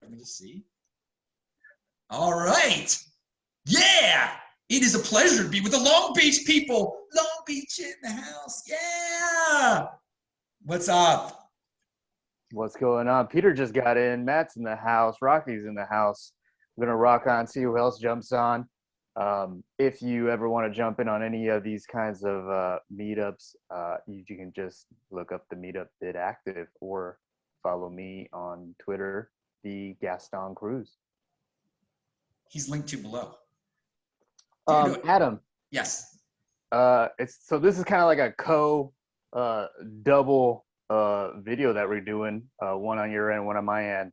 Let me just see. All right. Yeah. It is a pleasure to be with the Long Beach people. Long Beach in the house. Yeah. What's up? What's going on? Peter just got in. Matt's in the house. Rocky's in the house. We're going to rock on, see who else jumps on. If you ever want to jump in on any of these kinds of meetups, you can just look up the meetup bit active or follow me on Twitter, the Gaston Cruz. He's linked to below. Adam. Yes. This is kind of like a double video that we're doing, one on your end, one on my end.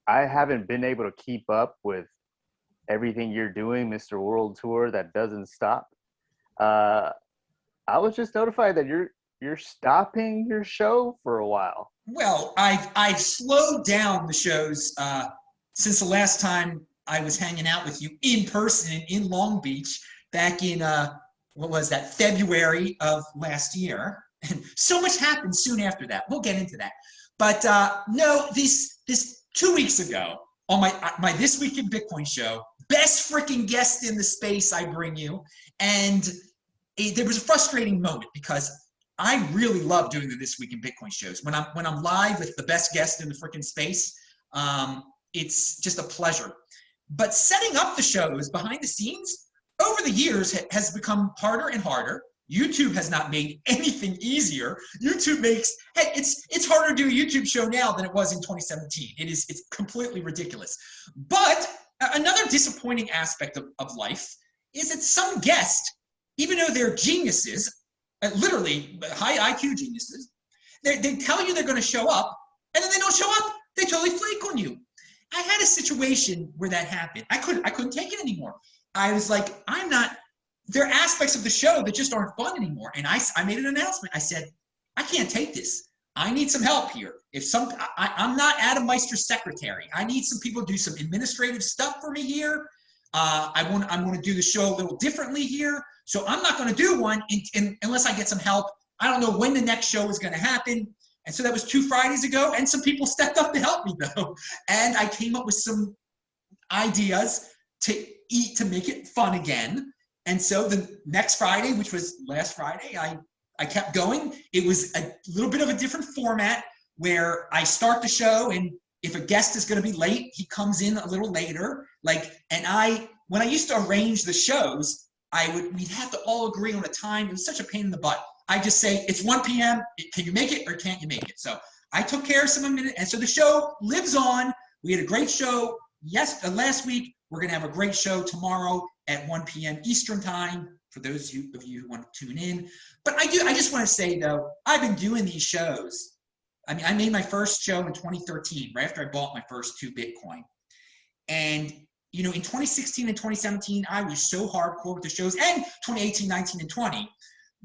I haven't been able to keep up with everything you're doing, Mr. World Tour, that doesn't stop. I was just notified that you're stopping your show for a while. Well, I've slowed down the shows since the last time I was hanging out with you in person in Long Beach back in February of last year. And so much happened soon after that. We'll get into that. But no, this 2 weeks ago on my This Week in Bitcoin show, best freaking guest in the space I bring you. And there was a frustrating moment because I really love doing the This Week in Bitcoin shows. When I'm live with the best guest in the freaking space, it's just a pleasure. But setting up the shows behind the scenes over the years has become harder and harder. YouTube has not made anything easier. It's harder to do a YouTube show now than it was in 2017. It's completely ridiculous. But another disappointing aspect of life is that some guests, even though they're geniuses, literally high IQ geniuses, they tell you they're going to show up, and then they don't show up. They totally flake on you. I had a situation where that happened. I couldn't take it anymore. I was like, there are aspects of the show that just aren't fun anymore. And I made an announcement. I said, I can't take this. I need some help here. I'm not Adam Meister's secretary. I need some people to do some administrative stuff for me here. I want to do the show a little differently here. So I'm not going to do one unless I get some help. I don't know when the next show is going to happen. And so that was 2 Fridays ago, and some people stepped up to help me, though. And I came up with some ideas to make it fun again. And so the next Friday, which was last Friday, I kept going. It was a little bit of a different format where I start the show, and if a guest is going to be late, he comes in a little later. When I used to arrange the shows, we'd have to all agree on a time. It was such a pain in the butt. I just say, it's 1 p.m. Can you make it or can't you make it? So I took care of some a minute. And so the show lives on. We had a great show last week. We're going to have a great show tomorrow at 1 p.m. Eastern time for those of you who want to tune in. But I just want to say, though, I've been doing these shows. I mean, I made my first show in 2013, right after I bought my first 2 Bitcoin. And, in 2016 and 2017, I was so hardcore with the shows, and 2018, 19, and 20.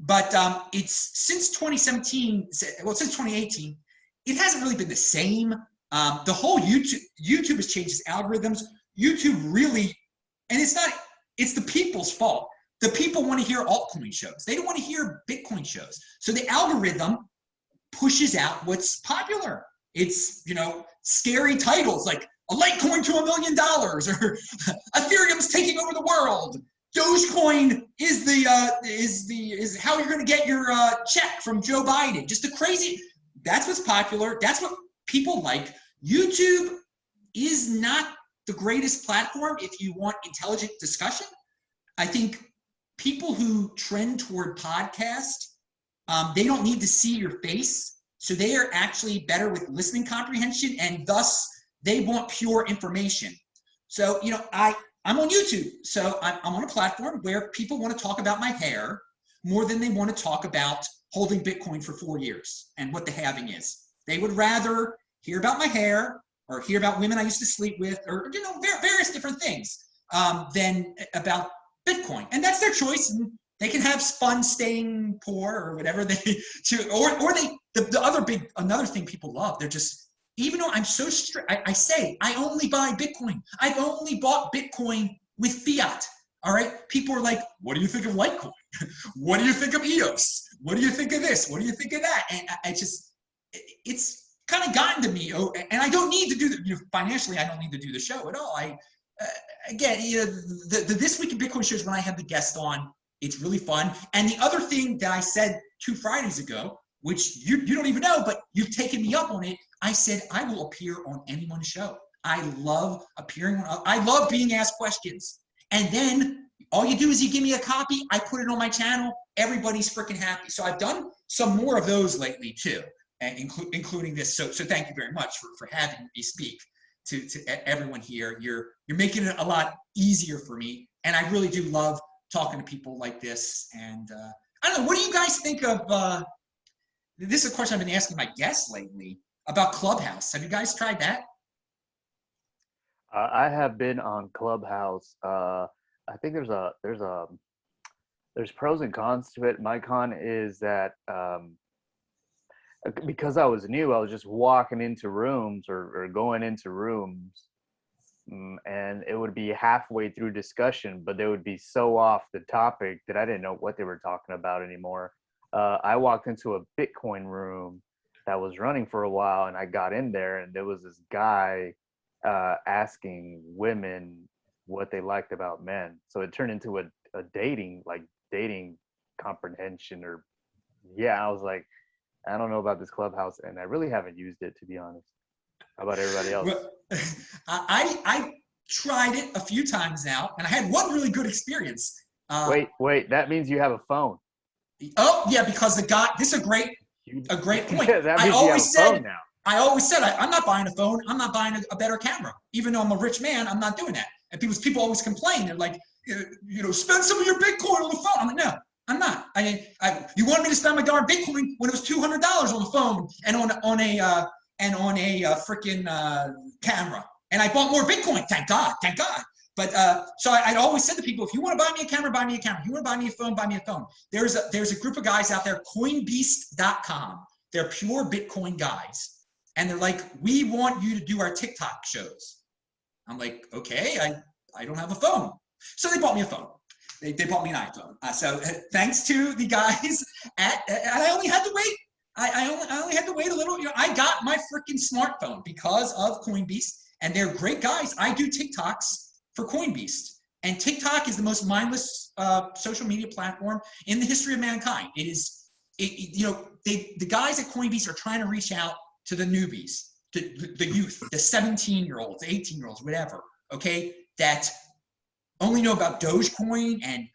But it's since 2017, since 2018, it hasn't really been the same. The whole YouTube has changed its algorithms. YouTube really, and it's the people's fault. The people want to hear altcoin shows. They don't want to hear Bitcoin shows. So the algorithm pushes out what's popular. It's, scary titles like a Litecoin to $1 million or Ethereum's taking over the world. Dogecoin is how you're going to get your check from Joe Biden. Just the crazy. That's what's popular. That's what people like. YouTube is not the greatest platform if you want intelligent discussion. I think people who trend toward podcast, they don't need to see your face. So they are actually better with listening comprehension, and thus they want pure information. So, I'm on YouTube. So I'm on a platform where people want to talk about my hair more than they want to talk about holding Bitcoin for 4 years and what the halving is. They would rather hear about my hair or hear about women I used to sleep with or, various different things than about Bitcoin. And that's their choice. And they can have fun staying poor or whatever another thing people love. They're just, even though I'm so strict, I say, I only buy Bitcoin. I've only bought Bitcoin with fiat. All right. People are like, what do you think of Litecoin? What do you think of EOS? What do you think of this? What do you think of that? And it's kind of gotten to me. Oh, and I don't need to do financially. I don't need to do the show at all. Again, the This Week in Bitcoin shows when I have the guest on, it's really fun. And the other thing that I said 2 Fridays ago, which you don't even know, but you've taken me up on it. I said I will appear on anyone's show. I love appearing on. I love being asked questions. And then all you do is you give me a copy. I put it on my channel. Everybody's freaking happy. So I've done some more of those lately too, and including this. So thank you very much for having me speak to everyone here. You're making it a lot easier for me, and I really do love talking to people like this. And I don't know, what do you guys think of? This is a question I've been asking my guests lately about Clubhouse. Have you guys tried that? I have been on Clubhouse. I think there's pros and cons to it. My con is that because I was new, I was just walking into rooms or going into rooms, and it would be halfway through discussion, but they would be so off the topic that I didn't know what they were talking about anymore. I walked into a Bitcoin room that was running for a while, and I got in there, and there was this guy asking women what they liked about men. So it turned into a dating comprehension, or I was like, I don't know about this Clubhouse, and I really haven't used it, to be honest. How about everybody else? Well, I tried it a few times now, and I had one really good experience. Wait, that means you have a phone. Oh yeah, because the guy. This is a great point. That means you have a phone now. I always said I'm not buying a phone. I'm not buying a better camera. Even though I'm a rich man, I'm not doing that. And people always complain. They're like, spend some of your Bitcoin on the phone. I'm like, no, I'm not. You wanted me to spend my darn Bitcoin when it was $200 on the phone and on a freaking camera. And I bought more Bitcoin. Thank God. But so I'd always said to people, if you want to buy me a camera, buy me a camera. If you want to buy me a phone, buy me a phone. There's a group of guys out there, Coinbeast.com. They're pure Bitcoin guys. And they're like, we want you to do our TikTok shows. I'm like, okay, I don't have a phone. So they bought me a phone. They bought me an iPhone. So thanks to the guys and I only had to wait. I only had to wait a little. I got my freaking smartphone because of Coinbeast, and they're great guys. I do TikToks for Coinbeast, and TikTok is the most mindless social media platform in the history of mankind. It is, the guys at Coinbeast are trying to reach out to the newbies, the youth, the 17-year-olds, 18-year-olds, whatever, okay, that only know about Dogecoin, and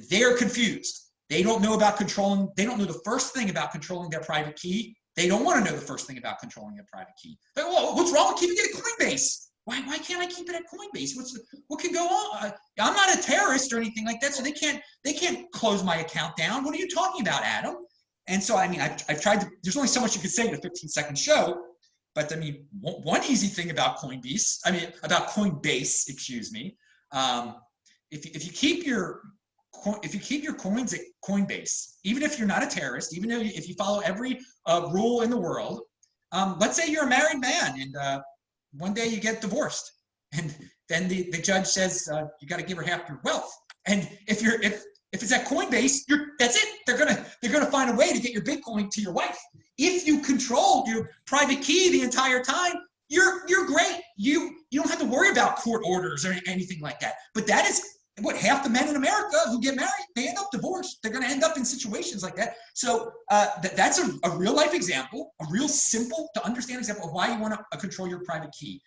they're confused. They don't know about controlling, they don't know the first thing about controlling their private key. They don't want to know the first thing about controlling their private key. Like, well, what's wrong with keeping it at Coinbase? Why can't I keep it at Coinbase? What can go on? I'm not a terrorist or anything like that, so they can't close my account down. What are you talking about, Adam? And so, I've tried to, there's only so much you can say in a 15-second show, but one easy thing about Coinbase, about Coinbase, excuse me, if you keep your coins at Coinbase, even if you're not a terrorist, even if you follow every rule in the world, let's say you're a married man and one day you get divorced, and then the judge says you got to give her half your wealth, and if it's at Coinbase, that's it. They're gonna find a way to get your Bitcoin to your wife. If you control your private key the entire time, you're great. You don't have to worry about court orders or anything like that. But that is what half the men in America who get married, they end up divorced. They're gonna end up in situations like that. So that's a real life example, a real simple to understand example of why you want to control your private key.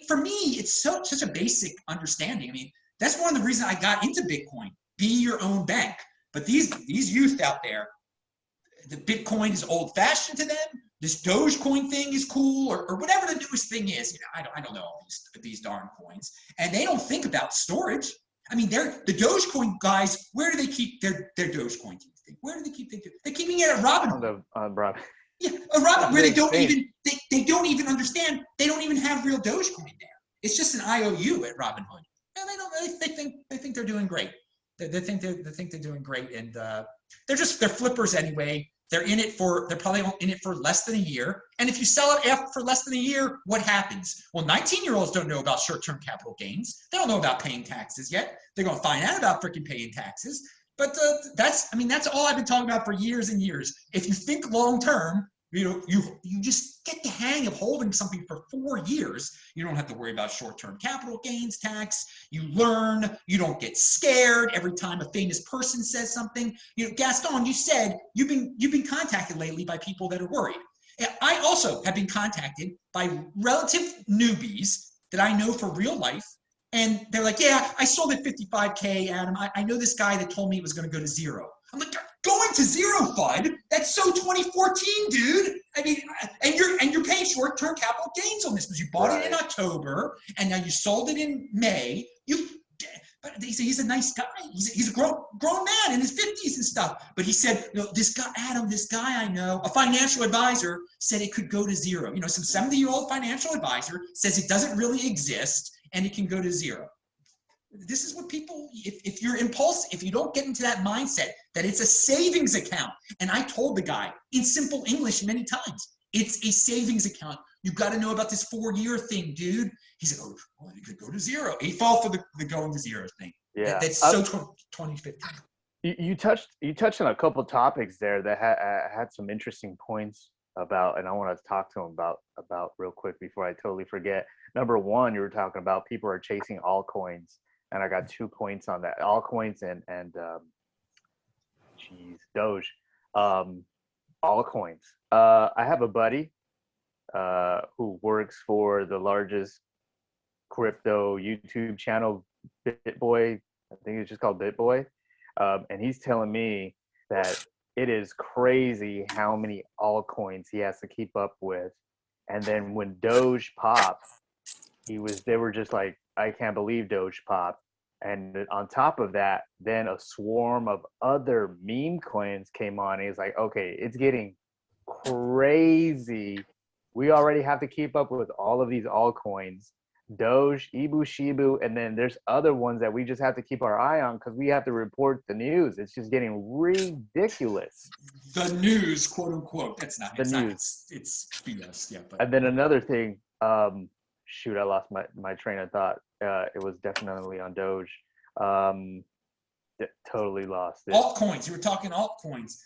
For me, it's such a basic understanding. That's one of the reasons I got into Bitcoin. Be your own bank. But these youth out there, the Bitcoin is old fashioned to them. This Dogecoin thing is cool, or whatever the newest thing is. I don't know all these darn coins, and they don't think about storage. They're the Dogecoin guys. Where do they keep their Dogecoin? Where do they keep they're keeping it at Robinhood. Robin. Yeah, a Robinhood where they don't even understand. They don't even have real Dogecoin there. It's just an IOU at Robinhood. And they think they're doing great. They think they're doing great, and they're flippers anyway. They're probably in it for less than a year. And if you sell it for less than a year, what happens? Well, 19-year-olds don't know about short-term capital gains. They don't know about paying taxes yet. They're going to find out about freaking paying taxes. But that's all I've been talking about for years and years. If you think long-term, you just get the hang of holding something for 4 years. You don't have to worry about short-term capital gains tax. You learn. You don't get scared every time a famous person says something. Gaston, you said you've been contacted lately by people that are worried. I also have been contacted by relative newbies that I know for real life. And they're like, yeah, I sold at 55K, Adam. I know this guy that told me it was going to go to zero. I'm like, going to zero, Fudd? That's so 2014, dude. I mean, and you're paying short-term capital gains on this because you bought it in October and now you sold it in May. But he's a nice guy. He's a grown man in his 50s and stuff. But he said, this guy, Adam, this guy I know, a financial advisor, said it could go to zero. Some 70-year-old financial advisor says it doesn't really exist and it can go to zero. This is what people, if you're impulsive, if you don't get into that mindset that it's a savings account, and I told the guy in simple English many times, it's a savings account. You got to know about this 4-year thing, dude. He said, oh, well, it could go to zero. He fell for the going to zero thing. Yeah. That's so 2015. You touched on a couple of topics there that had some interesting points about, and I want to talk to him about real quick before I totally forget. Number one, you were talking about people are chasing altcoins. And I got 2 points on that. Altcoins and Doge. Altcoins. I have a buddy who works for the largest crypto YouTube channel, BitBoy. I think it's just called BitBoy. And he's telling me that it is crazy how many altcoins he has to keep up with. And then when Doge popped, they were just like, I can't believe Doge popped. And on top of that, then a swarm of other meme coins came on. And he's like, okay, it's getting crazy. We already have to keep up with all of these altcoins, Doge, Ibu, Shibu, and then there's other ones that we just have to keep our eye on because we have to report the news. It's just getting ridiculous. The news, quote unquote. That's not the news. It's BS. Yeah. And then another thing. Shoot, I lost my train of thought. It was definitely on Doge. Totally lost it. Altcoins. You were talking altcoins.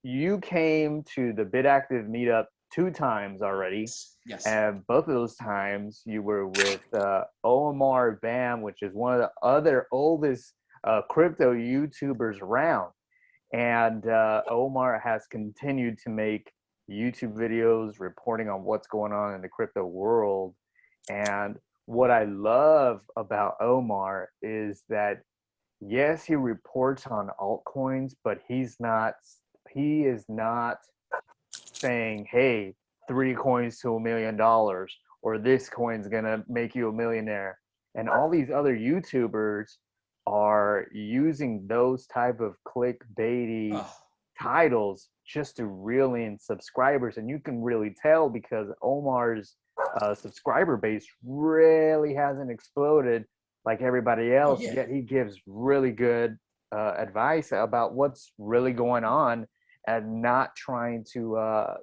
You came to the BitActive meetup 2 times already. Yes. And both of those times you were with Omar Bam, which is one of the other oldest crypto YouTubers around. And Omar has continued to make YouTube videos reporting on what's going on in the crypto world. And what I love about Omar is that, yes, he reports on altcoins, but he is not saying, hey, 3 coins to $1 million, or this coin's gonna make you a millionaire. And all these other YouTubers are using those type of clickbaity titles just to reel in subscribers. And you can really tell because Omar's subscriber base really hasn't exploded like everybody else, yet he gives really good advice about what's really going on and not trying to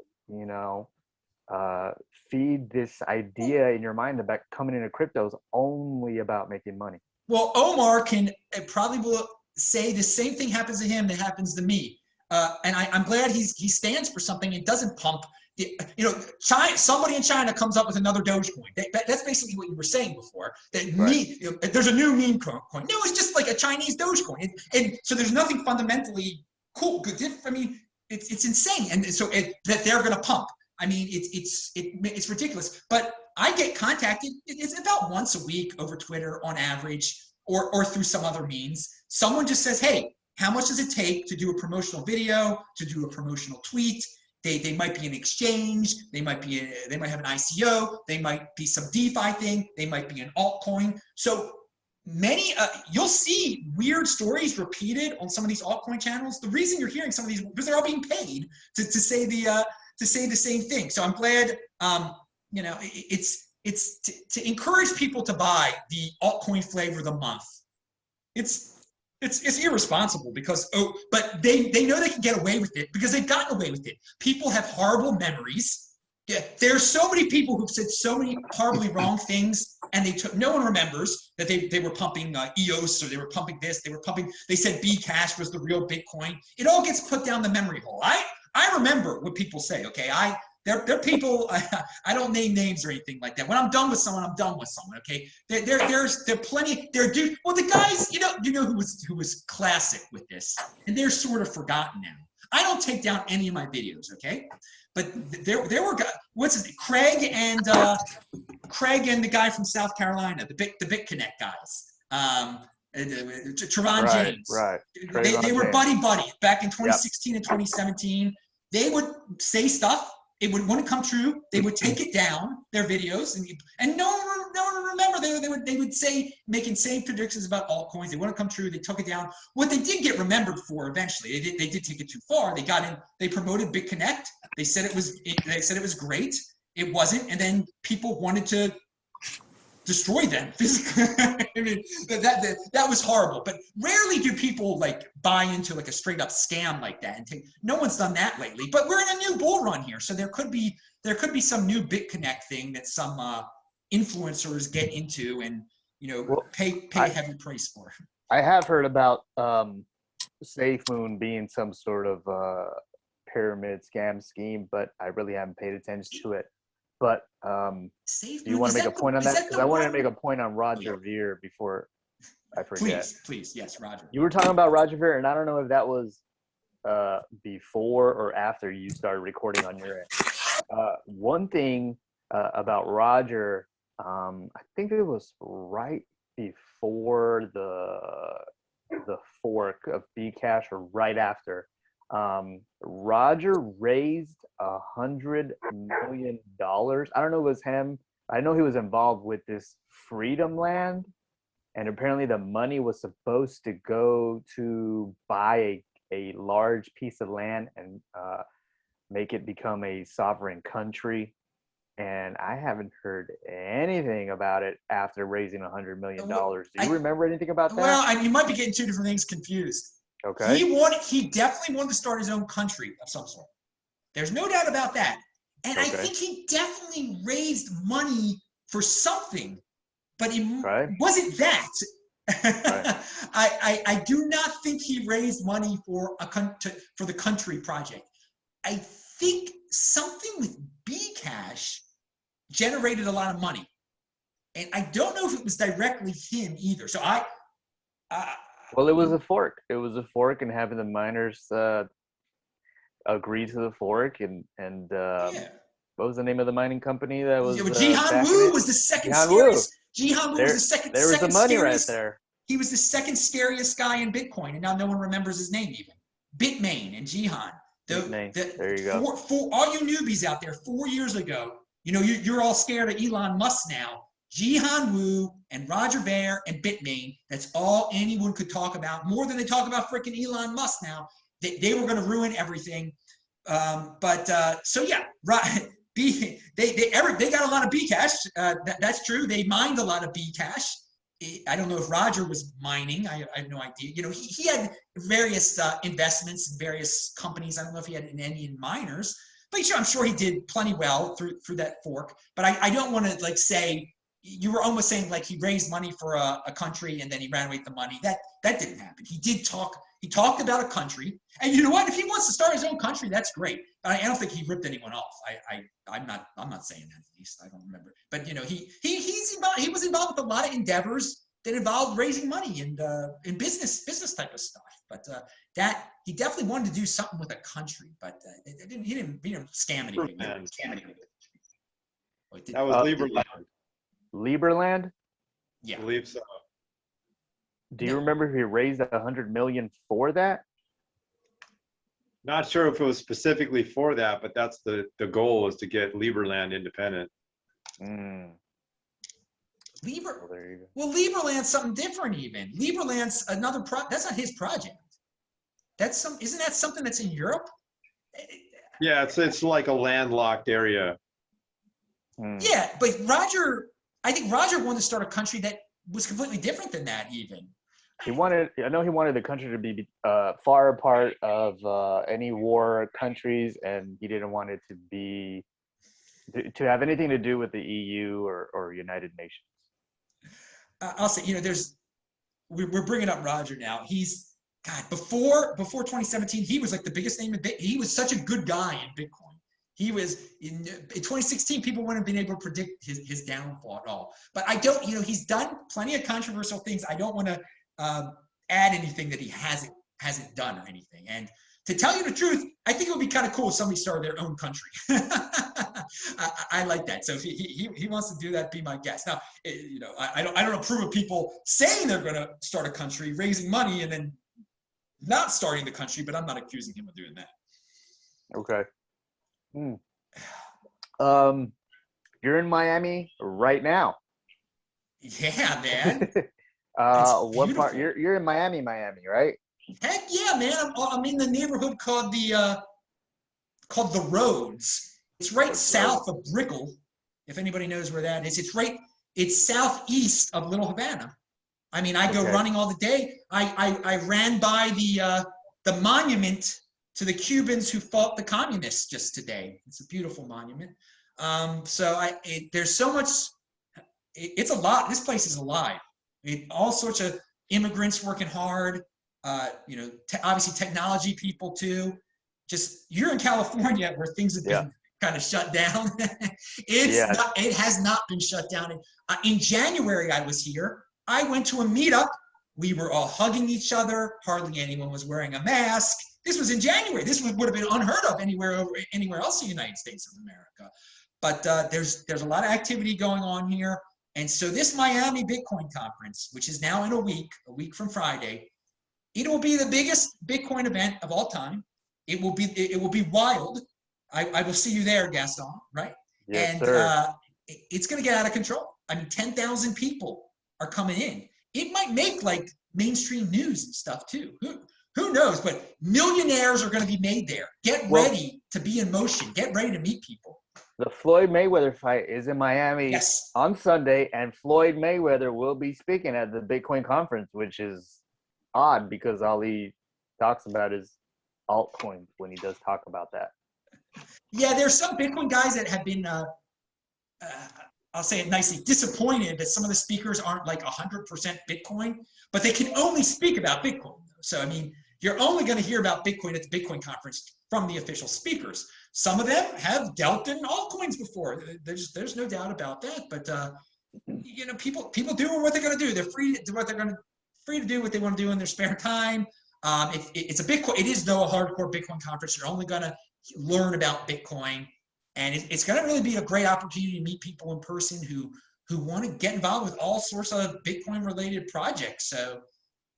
feed this idea in your mind about coming into crypto is only about making money. Well, Omar can probably will say the same thing happens to him that happens to me. And I'm glad he stands for something and doesn't pump. Somebody in China comes up with another Dogecoin. That's basically what you were saying before. There's a new meme coin. No, it's just like a Chinese Dogecoin. And so there's nothing fundamentally cool, good. I mean, it's insane. And so that they're going to pump. I mean, it's ridiculous. But I get contacted. It's about once a week over Twitter on average, or through some other means. Someone just says, hey, how much does it take to do a promotional video, to do a promotional tweet? They might be an exchange. They might have an ICO. They might be some DeFi thing. They might be an altcoin. So many, you'll see weird stories repeated on some of these altcoin channels. The reason you're hearing some of these because they're all being paid to say the same thing. So I'm glad, it's to encourage people to buy the altcoin flavor of the month. It's irresponsible because but they know they can get away with it because they've gotten away with it. People have horrible memories. Yeah, there's so many people who've said so many horribly wrong things, and no one remembers that they were pumping EOS, or they were pumping this, they said Bcash was the real Bitcoin. It all gets put down the memory hole. I I remember what people say. Okay, they're people. I don't name names or anything like that. When I'm done with someone, I'm done with someone. Okay, there's plenty. Well, the guys, you know who was classic with this, and they're sort of forgotten now. I don't take down any of my videos. Okay, but there were guys. What's his name? Craig and the guy from South Carolina, the BitConnect guys. Trevon James. Right. They were buddy back in 2016 and 2017. They would say stuff. It wouldn't come true. They would take it down, their videos, and no one would remember. They would say, making same predictions about altcoins. They wouldn't come true. They took it down. What they did get remembered for eventually, they did take it too far. They got in. They promoted BitConnect. They said it was great. It wasn't, and then people wanted to destroy them physically. I mean, that was horrible. But rarely do people like buy into like a straight up scam like that. And no one's done that lately. But we're in a new bull run here, so there could be some new BitConnect thing that some influencers get into and pay a heavy price for. I have heard about SafeMoon being some sort of pyramid scam scheme, but I really haven't paid attention to it. But do you want to make a point on that? Because I wanted to make a point on Roger Ver before I forget. Please, yes, Roger. You were talking about Roger Ver, and I don't know if that was before or after you started recording on your end. One thing about Roger, I think it was right before the fork of Bcash or right after. Roger raised $100 million. I don't know if it was him. I know he was involved with this Freedom Land, and apparently the money was supposed to go to buy a large piece of land and make it become a sovereign country. And I haven't heard anything about it after raising $100 million. Do you remember anything about that? Well, you might be getting two different things confused. Okay. He definitely wanted to start his own country of some sort. There's no doubt about that. And I think he definitely raised money for something, but it wasn't that. Right. I do not think he raised money for the country project. I think something with Bcash generated a lot of money, and I don't know if it was directly him either. So well, it was a fork. It was a fork, and having the miners agree to the fork, and what was the name of the mining company that was? Jihan Wu was the second scariest. Jihan Wu was the second. There was the money right there. He was the second scariest guy in Bitcoin, and now no one remembers his name even. Bitmain and Jihan. There you go. For all you newbies out there, 4 years ago, you're all scared of Elon Musk now. Jihan Wu and Roger Ver and Bitmain, that's all anyone could talk about, more than they talk about freaking Elon Musk now. They were going to ruin everything. So yeah, right. They got a lot of Bcash. That's true. They mined a lot of Bcash. I don't know if Roger was mining. I have no idea. He had various investments in various companies. I don't know if he had any miners, but I'm sure he did plenty well through that fork. But I don't want to say. You were almost saying like he raised money for a country and then he ran away with the money. That didn't happen. He did talk. He talked about a country, and you know what? If he wants to start his own country, that's great. But I don't think he ripped anyone off. I'm not saying that, at least. I don't remember. But he was involved with a lot of endeavors that involved raising money and in business type of stuff. But that he definitely wanted to do something with a country, but he didn't scam anything. That was Lieberland. Lieberland? Yeah. I believe so. Do you remember if he raised $100 million for that? Not sure if it was specifically for that, but that's the goal, is to get Lieberland independent. Lieberland's something different even. Lieberland's another that's not his project. Isn't that something that's in Europe? Yeah, it's like a landlocked area. Yeah, but I think Roger wanted to start a country that was completely different than that even. I know he wanted the country to be far apart of any war countries, and he didn't want it to have anything to do with the EU or United Nations. I'll say, we're bringing up Roger now. God, before 2017, he was like the biggest name in Bitcoin. He was such a good guy in Bitcoin. He was in 2016, people wouldn't have been able to predict his downfall at all. But I don't, he's done plenty of controversial things. I don't want to add anything that he hasn't done or anything. And to tell you the truth, I think it would be kind of cool if somebody started their own country. I like that. So if he wants to do that, be my guest. Now, I don't approve of people saying they're going to start a country, raising money, and then not starting the country, but I'm not accusing him of doing that. Okay. You're in Miami right now. Yeah, man. What part? You're in Miami, right? Heck yeah, man. I'm in the neighborhood called the Rhodes. It's right south of Brickell, if anybody knows where that is. It's southeast of Little Havana. I mean, I go running all the day. I ran by the monument to the Cubans who fought the communists just today. It's a beautiful monument. There's so much. It's a lot. This place is alive. All sorts of immigrants working hard. Obviously technology people too. Just you're in California where things have been kind of shut down. It has not been shut down. In January, I was here. I went to a meetup. We were all hugging each other. Hardly anyone was wearing a mask. This was in January. This would have been unheard of anywhere else in the United States of America. But there's a lot of activity going on here. And so this Miami Bitcoin conference, which is now in a week from Friday, it will be the biggest Bitcoin event of all time. It will be wild. I will see you there, Gaston, right? Yes, sir. It's going to get out of control. I mean, 10,000 people are coming in. It might make like mainstream news and stuff too. Who knows? But millionaires are going to be made there. Get ready to be in motion. Get ready to meet people. The Floyd Mayweather fight is in Miami on Sunday, and Floyd Mayweather will be speaking at the Bitcoin conference, which is odd because all he talks about is altcoins when he does talk about that. Yeah, there's some Bitcoin guys that have been, I'll say it nicely, disappointed that some of the speakers aren't like 100% Bitcoin, but they can only speak about Bitcoin. So, I mean, you're only going to hear about Bitcoin at the Bitcoin conference from the official speakers. Some of them have dealt in altcoins before. There's no doubt about that. But people do what they're going to do. They're free to do what free to do what they want to do in their spare time. It's a Bitcoin. It is though a hardcore Bitcoin conference. You're only going to learn about Bitcoin, and it's going to really be a great opportunity to meet people in person who want to get involved with all sorts of Bitcoin related projects. So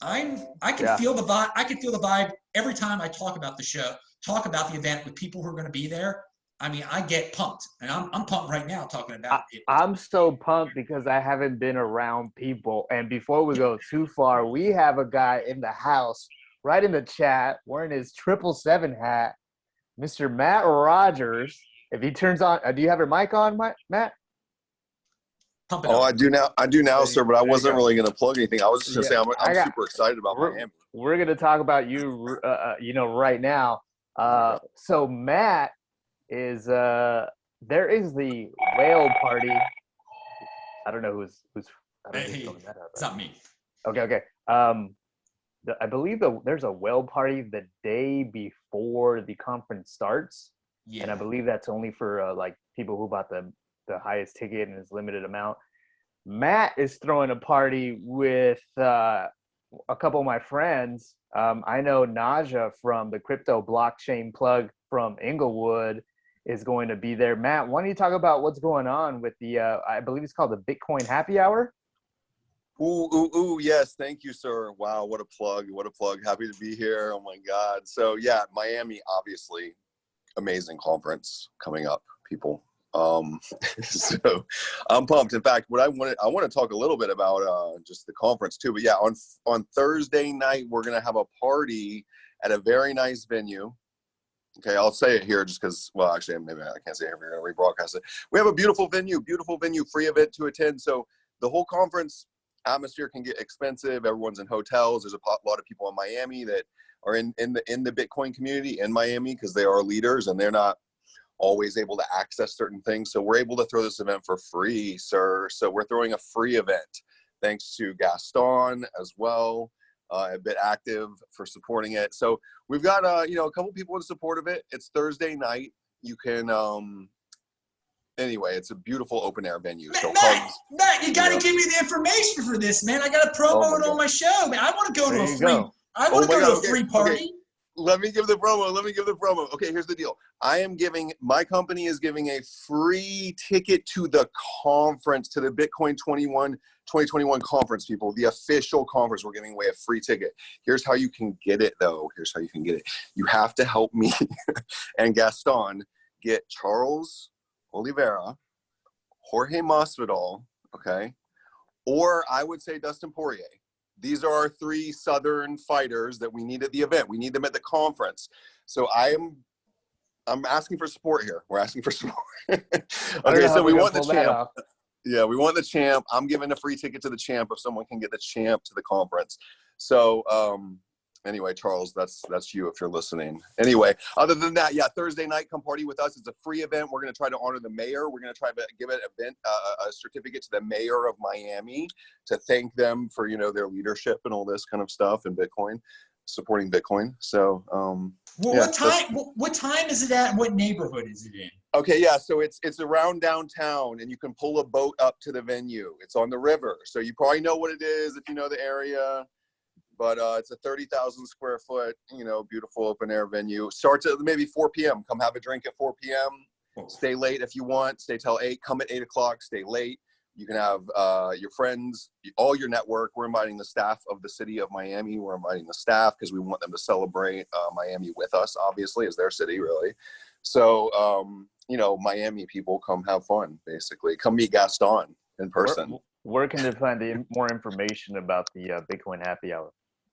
I can feel the vibe. I can feel the vibe every time I talk about the event with people who are going to be there. I mean, I get pumped, and I'm pumped right now talking about it. I'm so pumped because I haven't been around people. And before we go too far, we have a guy in the house, right in the chat, wearing his 777 hat, Mr. Matt Rogers. If he turns on, do you have your mic on, Matt? I do now, sir. But I wasn't really going to plug anything. I was just going to say I'm super excited about Miami. We're going to talk about you, right now. So Matt is there is the whale party. I don't know who's I don't know who's going that up. It's not me. Okay. I believe there's a whale party the day before the conference starts. Yeah. And I believe that's only for like people who bought the highest ticket and it's limited amount. Matt is throwing a party with a couple of my friends. I know Naja from the Crypto Blockchain Plug from Inglewood is going to be there. Matt, why don't you talk about what's going on with the, I believe it's called the Bitcoin Happy Hour? Ooh, yes. Thank you, sir. Wow, what a plug. Happy to be here. Oh, my God. So, yeah, Miami, obviously, amazing conference coming up, people. So I'm pumped. In fact, I want to talk a little bit about just the conference, too. But, yeah, on Thursday night, we're going to have a party at a very nice venue. Okay, I'll say it here just because, well, actually, maybe I can't say it. We're going to rebroadcast it. We have a beautiful venue, free event to attend. So the whole conference atmosphere can get expensive. Everyone's in hotels. There's a lot of people in Miami that are in the Bitcoin community in Miami because they are leaders and they're not always able to access certain things. So we're able to throw this event for free, sir. So we're throwing a free event thanks to Gaston as well. BitActive for supporting it. So we've got you know, a couple people in support of it. It's Thursday night. You can anyway, it's a beautiful open air venue. So Matt, you got to give me the information for this, man. I got to promo it on my show, man. I want to go to a free. I want to go to a free party. Okay. Let me give the promo. Okay, here's the deal. My company is giving a free ticket to the conference, to the Bitcoin 2021 conference, people. The official conference. We're giving away a free ticket. Here's how you can get it, though. You have to help me and Gaston get Charles Oliveira, Jorge Masvidal, okay? Or I would say Dustin Poirier. These are our 3 Southern fighters that we need at the event. We need them at the conference. So I'm asking for support here. We're asking for support. Okay, so we want the champ. Yeah, we want the champ. I'm giving a free ticket to the champ if someone can get the champ to the conference. So anyway, Charles, that's you if you're listening. Anyway, other than that, yeah, Thursday night, come party with us. It's a free event. We're going to try to honor the mayor. We're going to try to give an event, a certificate to the mayor of Miami to thank them for, you know, their leadership and all this kind of stuff in Bitcoin, supporting Bitcoin. So, what time is it at? What neighborhood is it in? Okay, yeah, so it's around downtown, and you can pull a boat up to the venue. It's on the river, so you probably know what it is if you know the area. But it's a 30,000 square foot, you know, beautiful open air venue. Starts at maybe 4 p.m. Come have a drink at 4 p.m. Stay late if you want. Stay till 8. Come at 8 o'clock. Stay late. You can have your friends, all your network. We're inviting the staff of the city of Miami. We're inviting the staff because we want them to celebrate Miami with us, obviously, as their city, really. So, you know, Miami people, come have fun, basically. Come meet Gaston in person. Where can they find more information about the Bitcoin Happy Hour?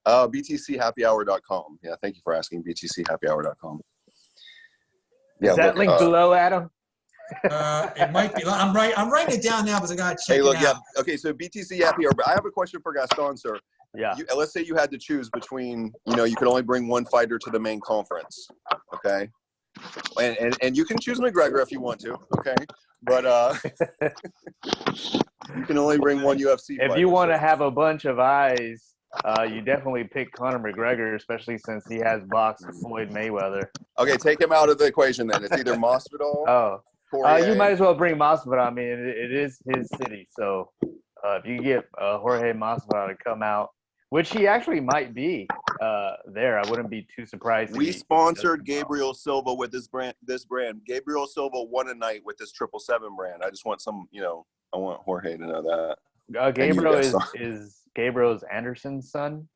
BTCHappyHour.com. Yeah, thank you for asking. BTCHappyHour.com. Yeah, is that link below, Adam? It might be. I'm writing it down now because I got to check it out. Yeah. Okay, so BTC Happy Hour. But I have a question for Gaston, sir. Yeah. Let's say you had to choose between, you know, you could only bring one fighter to the main conference. Okay. And you can choose McGregor if you want to. Okay. But you can only bring one UFC fighter. If you want to have a bunch of eyes, you definitely pick Conor McGregor, especially since he has boxed Floyd Mayweather. Okay, take him out of the equation then. It's either Masvidal. You might as well bring Masvidal. I mean, it is his city, so if you get Jorge Masvidal to come out, which he actually might be there, I wouldn't be too surprised. We sponsored Gabriel Silva with this brand. Gabriel Silva won a night with this 777 brand. I just want I want Jorge to know that. Gabriel is Gabriel's Anderson's son?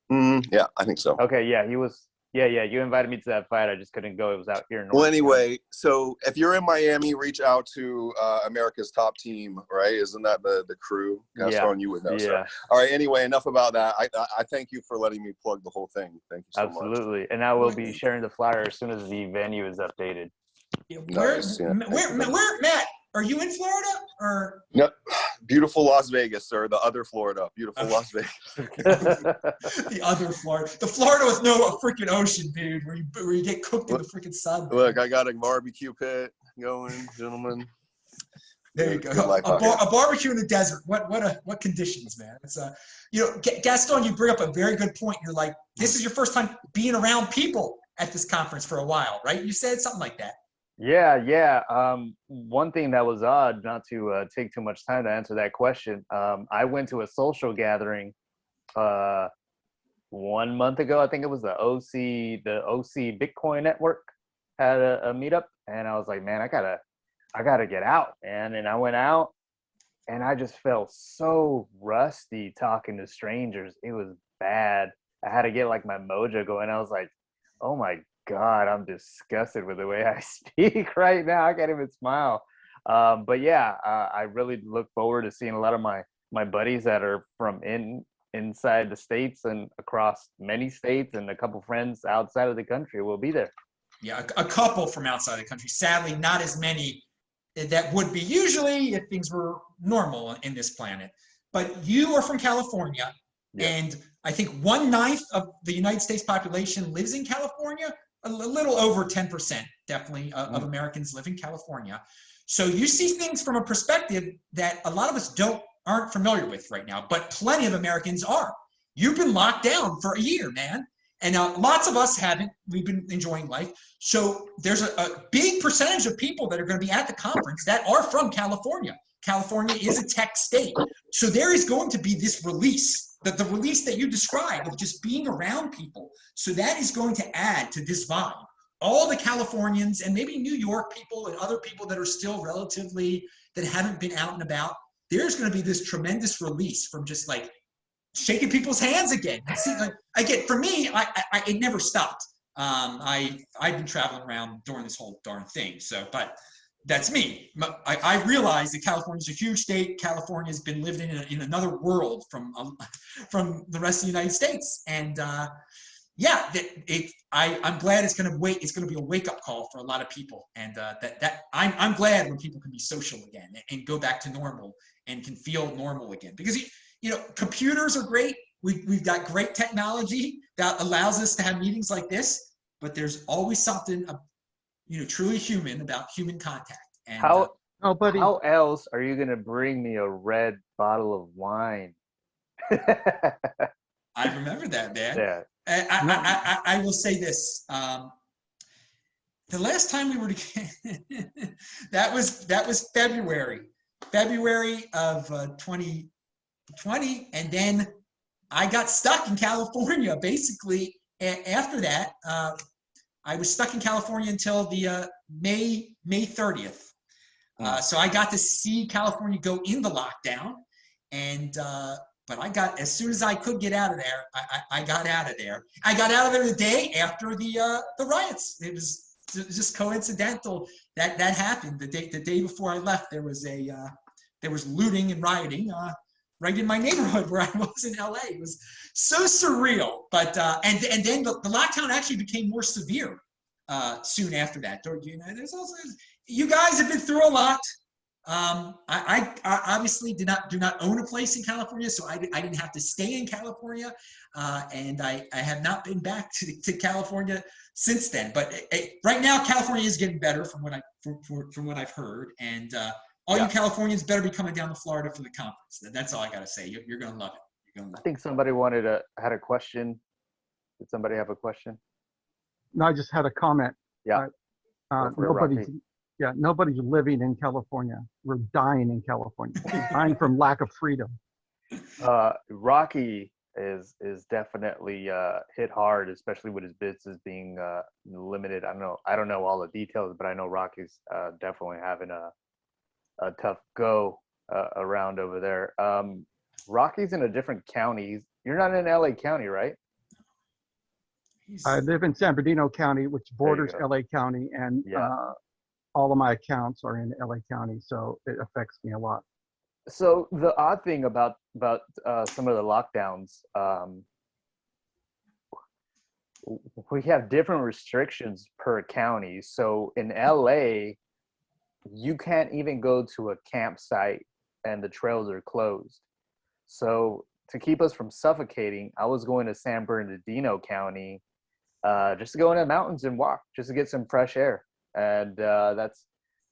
Yeah, I think so. Okay, yeah, he was. Yeah, you invited me to that fight. I just couldn't go. It was out here in North Well, anyway, so if you're in Miami, reach out to America's Top Team, right? Isn't that the crew? Gaston, you would know. Yeah. So. All right, anyway, enough about that. I thank you for letting me plug the whole thing. Thank you so much. Absolutely. And I will be sharing the flyer as soon as the venue is updated. Where, Matt, are you in Florida or? No, beautiful Las Vegas, sir. The other Florida, beautiful Las Vegas. The other Florida, the Florida with no freaking ocean, dude, where you get cooked in the freaking sun. Look, I got a barbecue pit going, gentlemen. There you go. A barbecue in the desert. What conditions, man? It's Gaston, you bring up a very good point. You're like, this is your first time being around people at this conference for a while, right? You said something like that. Yeah. One thing that was odd, not to take too much time to answer that question. I went to a social gathering 1 month ago. I think it was the OC Bitcoin Network had a meetup, and I was like, man, I gotta get out, man. And I went out, and I just felt so rusty talking to strangers. It was bad. I had to get like my mojo going. I was like, oh my God, I'm disgusted with the way I speak right now. I can't even smile. But yeah, I really look forward to seeing a lot of my buddies that are from inside the states and across many states, and a couple friends outside of the country will be there. Yeah, a couple from outside the country. Sadly, not as many that would be usually if things were normal in this planet. But you are from California, and I think 1/9 of the United States population lives in California. A little over 10%, definitely, of Americans live in California. So you see things from a perspective that a lot of us aren't familiar with right now, but plenty of Americans are. you've been locked down for a year, man. And lots of us haven't. We've been enjoying life. So there's a big percentage of people that are going to be at the conference that are from California. California is a tech state. So there is going to be this release, the release that you described of just being around people. So that is going to add to this vibe. All the Californians and maybe New York people and other people that are still relatively, that haven't been out and about, there's going to be this tremendous release from just like shaking people's hands again. See, like, again, for me, it never stopped. I've been traveling around during this whole darn thing. So, but that's me. I realize that California is a huge state. California has been living in another world from the rest of the United States. And yeah, I'm glad it's going to be a wake up call for a lot of people. And I'm glad when people can be social again and go back to normal and can feel normal again, because computers are great. We've got great technology that allows us to have meetings like this, but there's always something, truly human about human contact. And how else are you going to bring me a red bottle of wine? I remember that, man. Yeah. I will say this. The last time we were together, that was February of 2020, and then I got stuck in California. Basically, after that, I was stuck in California until the May 30th. So I got to see California go into lockdown, and but as soon as I could get out of there, I got out of there. I got out of there the day after the riots. It was just coincidental that happened. The day before I left, there was looting and rioting right in my neighborhood where I was in LA. It was so surreal. But and then the lockdown actually became more severe soon after that. There's also, you guys have been through a lot. I obviously do not own a place in California, so I didn't have to stay in California, and I have not been back to California since then. But right now, California is getting better from what I've heard, and all you Californians better be coming down to Florida for the conference. That's all I gotta say. You're gonna love it. I think somebody had a question. Did somebody have a question? No, I just had a comment. Yeah. Nobody's living in California. We're dying in California. We're dying from lack of freedom. Rocky is definitely hit hard, especially with his business being limited. I don't know all the details, but I know Rocky's definitely having a tough go around over there. Rocky's in a different county. You're not in LA County, right? I live in San Bernardino County, which borders LA County, and all of my accounts are in LA County, so it affects me a lot. So the odd thing about some of the lockdowns, we have different restrictions per county. So in LA, you can't even go to a campsite and the trails are closed. So to keep us from suffocating, I was going to San Bernardino County just to go in the mountains and walk, just to get some fresh air. And that's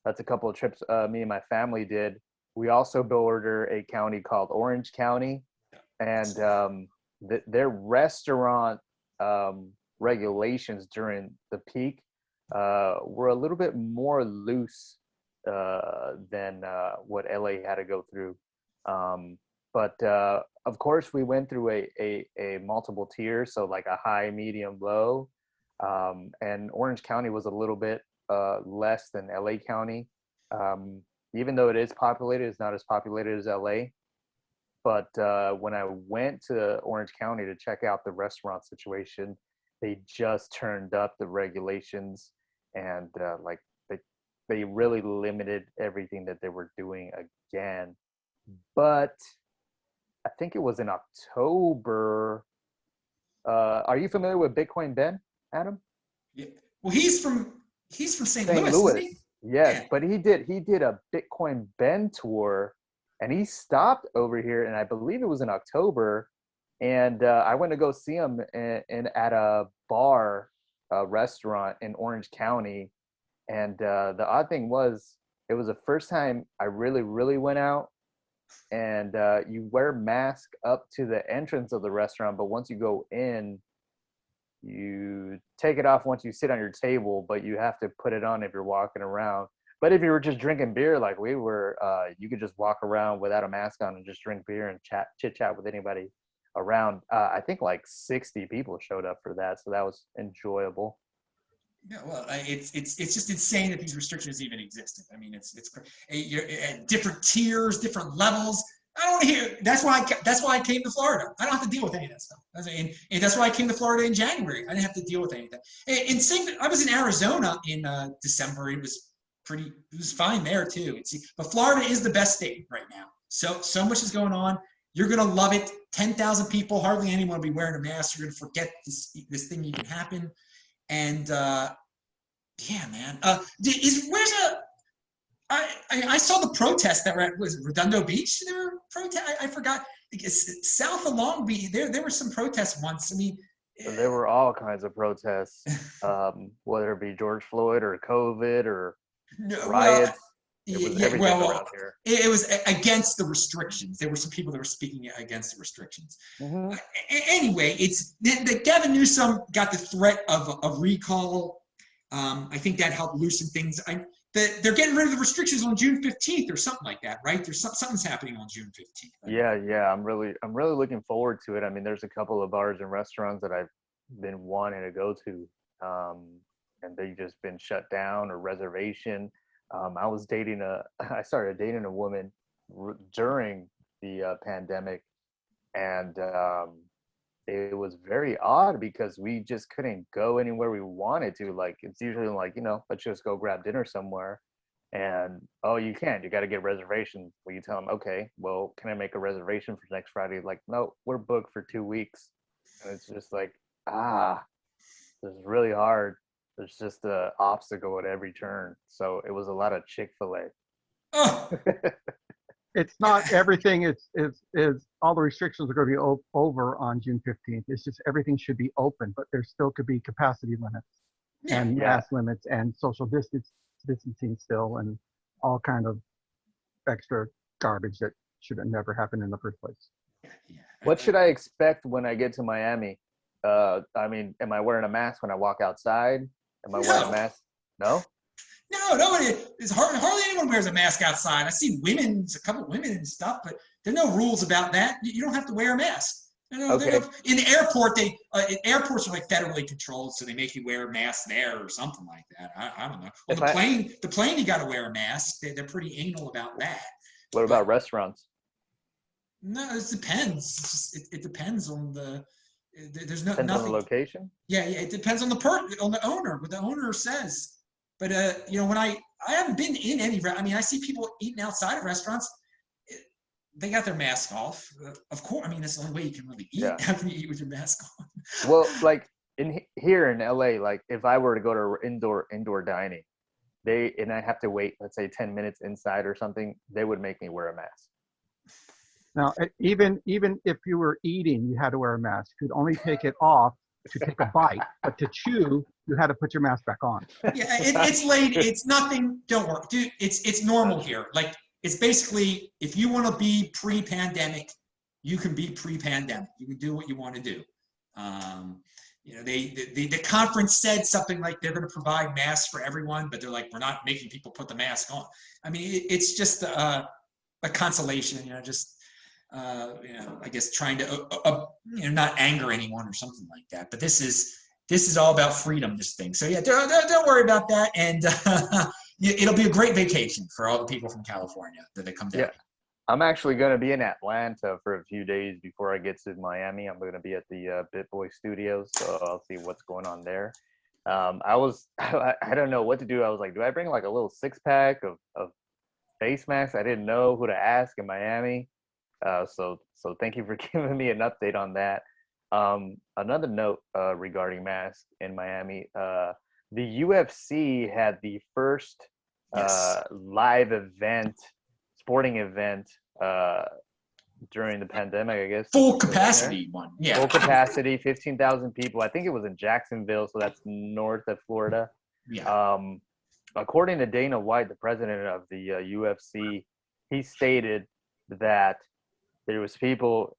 a couple of trips me and my family did. We also border a county called Orange County, and their restaurant regulations during the peak were a little bit more loose than what LA had to go through. But of course, we went through a multiple tiers, so like a high, medium, low, and Orange County was a little bit less than LA County. Even though it is populated, it's not as populated as LA. But when I went to Orange County to check out the restaurant situation, they just turned up the regulations, and they really limited everything that they were doing again. But I think it was in October. Are you familiar with Bitcoin Ben, Adam? Yeah. Well, he's from St. Louis. Isn't he? Yes, Yeah. but he did a Bitcoin Ben tour, and he stopped over here, and I believe it was in October. And I went to go see him at a bar, a restaurant in Orange County. And the odd thing was, it was the first time I really, really went out and you wear mask up to the entrance of the restaurant, but once you go in, you take it off once you sit on your table, but you have to put it on if you're walking around. But if you were just drinking beer like we were, you could just walk around without a mask on and just drink beer and chit chat with anybody around. I think like 60 people showed up for that, so that was enjoyable. Yeah, well, it's just insane that these restrictions even existed. I mean, you're at different tiers, different levels. I don't want to hear. That's why I came to Florida. I don't have to deal with any of that stuff. And that's why I came to Florida in January. I didn't have to deal with any of that. I was in Arizona in December. It was fine there too. But Florida is the best state right now. So much is going on. You're gonna love it. 10,000 people. Hardly anyone will be wearing a mask. You're gonna forget this thing even happened. And yeah, man. I saw the protest that was Redondo Beach. There were protests. I forgot. South of Long Beach. There were some protests once. I mean, there were all kinds of protests, whether it be George Floyd or COVID or riots. It was everything around here. It was against the restrictions. There were some people that were speaking against the restrictions. Mm-hmm. Anyway, Gavin Newsom got the threat of recall. I think that helped loosen things. They're getting rid of the restrictions on June 15th or something like that, right? Something's happening on June 15th. Right? Yeah. I'm really looking forward to it. I mean, there's a couple of bars and restaurants that I've been wanting to go to, and they've just been shut down or reservation. I started dating a woman during the pandemic, and it was very odd because we just couldn't go anywhere we wanted to. Like, it's usually like, let's just go grab dinner somewhere. And, oh, you can't. You got to get reservations. Well, you tell them, okay, well, can I make a reservation for next Friday? Like, no, we're booked for 2 weeks. And it's just like, this is really hard. There's just an obstacle at every turn. So it was a lot of Chick-fil-A. Oh. It's not everything. It's all the restrictions are going to be over on June 15th. It's just everything should be open, but there still could be capacity limits and mask limits and social distancing still, and all kind of extra garbage that should have never happened in the first place. What should I expect when I get to Miami? I mean, am I wearing a mask when I walk outside? Am I wearing a mask? No? No, nobody. Hardly anyone wears a mask outside. I see a couple of women and stuff, but there are no rules about that. You don't have to wear a mask. Okay. In the airport, airports are like federally controlled, so they make you wear a mask there or something like that. I don't know. Well, the plane, you got to wear a mask. They're pretty anal about that. What about restaurants? No, it depends. It depends on the. There's Depends nothing. on the location. Yeah, it depends on the owner, what the owner says. But when I haven't been in any. I mean, I see people eating outside of restaurants. They got their mask off. Of course, I mean that's the only way you can really eat. Yeah. How can you eat with your mask on? Well, like here in LA, like if I were to go to indoor dining, and I have to wait, let's say 10 minutes inside or something, they would make me wear a mask. Now, even if you were eating, you had to wear a mask. You could only take it off to take a bite, but to chew, you had to put your mask back on. Yeah, it's late. It's nothing. Don't worry, dude. It's normal here. Like it's basically if you want to be pre-pandemic, you can be pre-pandemic. You can do what you want to do. The conference said something like they're going to provide masks for everyone, but they're like, we're not making people put the mask on. I mean, it's just a consolation, I guess trying to, not anger anyone or something like that. But this is all about freedom, this thing. So yeah, don't worry about that. And it'll be a great vacation for all the people from California that they come down. Yeah. I'm actually going to be in Atlanta for a few days before I get to Miami. I'm going to be at the BitBoy Studios, so I'll see what's going on there. I don't know what to do. I was like, do I bring like a little 6-pack of face masks? I didn't know who to ask in Miami. So thank you for giving me an update on that. Another note regarding masks in Miami, the UFC had the first live sporting event during the pandemic, I guess. Full capacity one. Yeah. Full capacity, 15,000 people. I think it was in Jacksonville, so that's north of Florida. Yeah. According to Dana White, the president of the UFC, he stated that there was people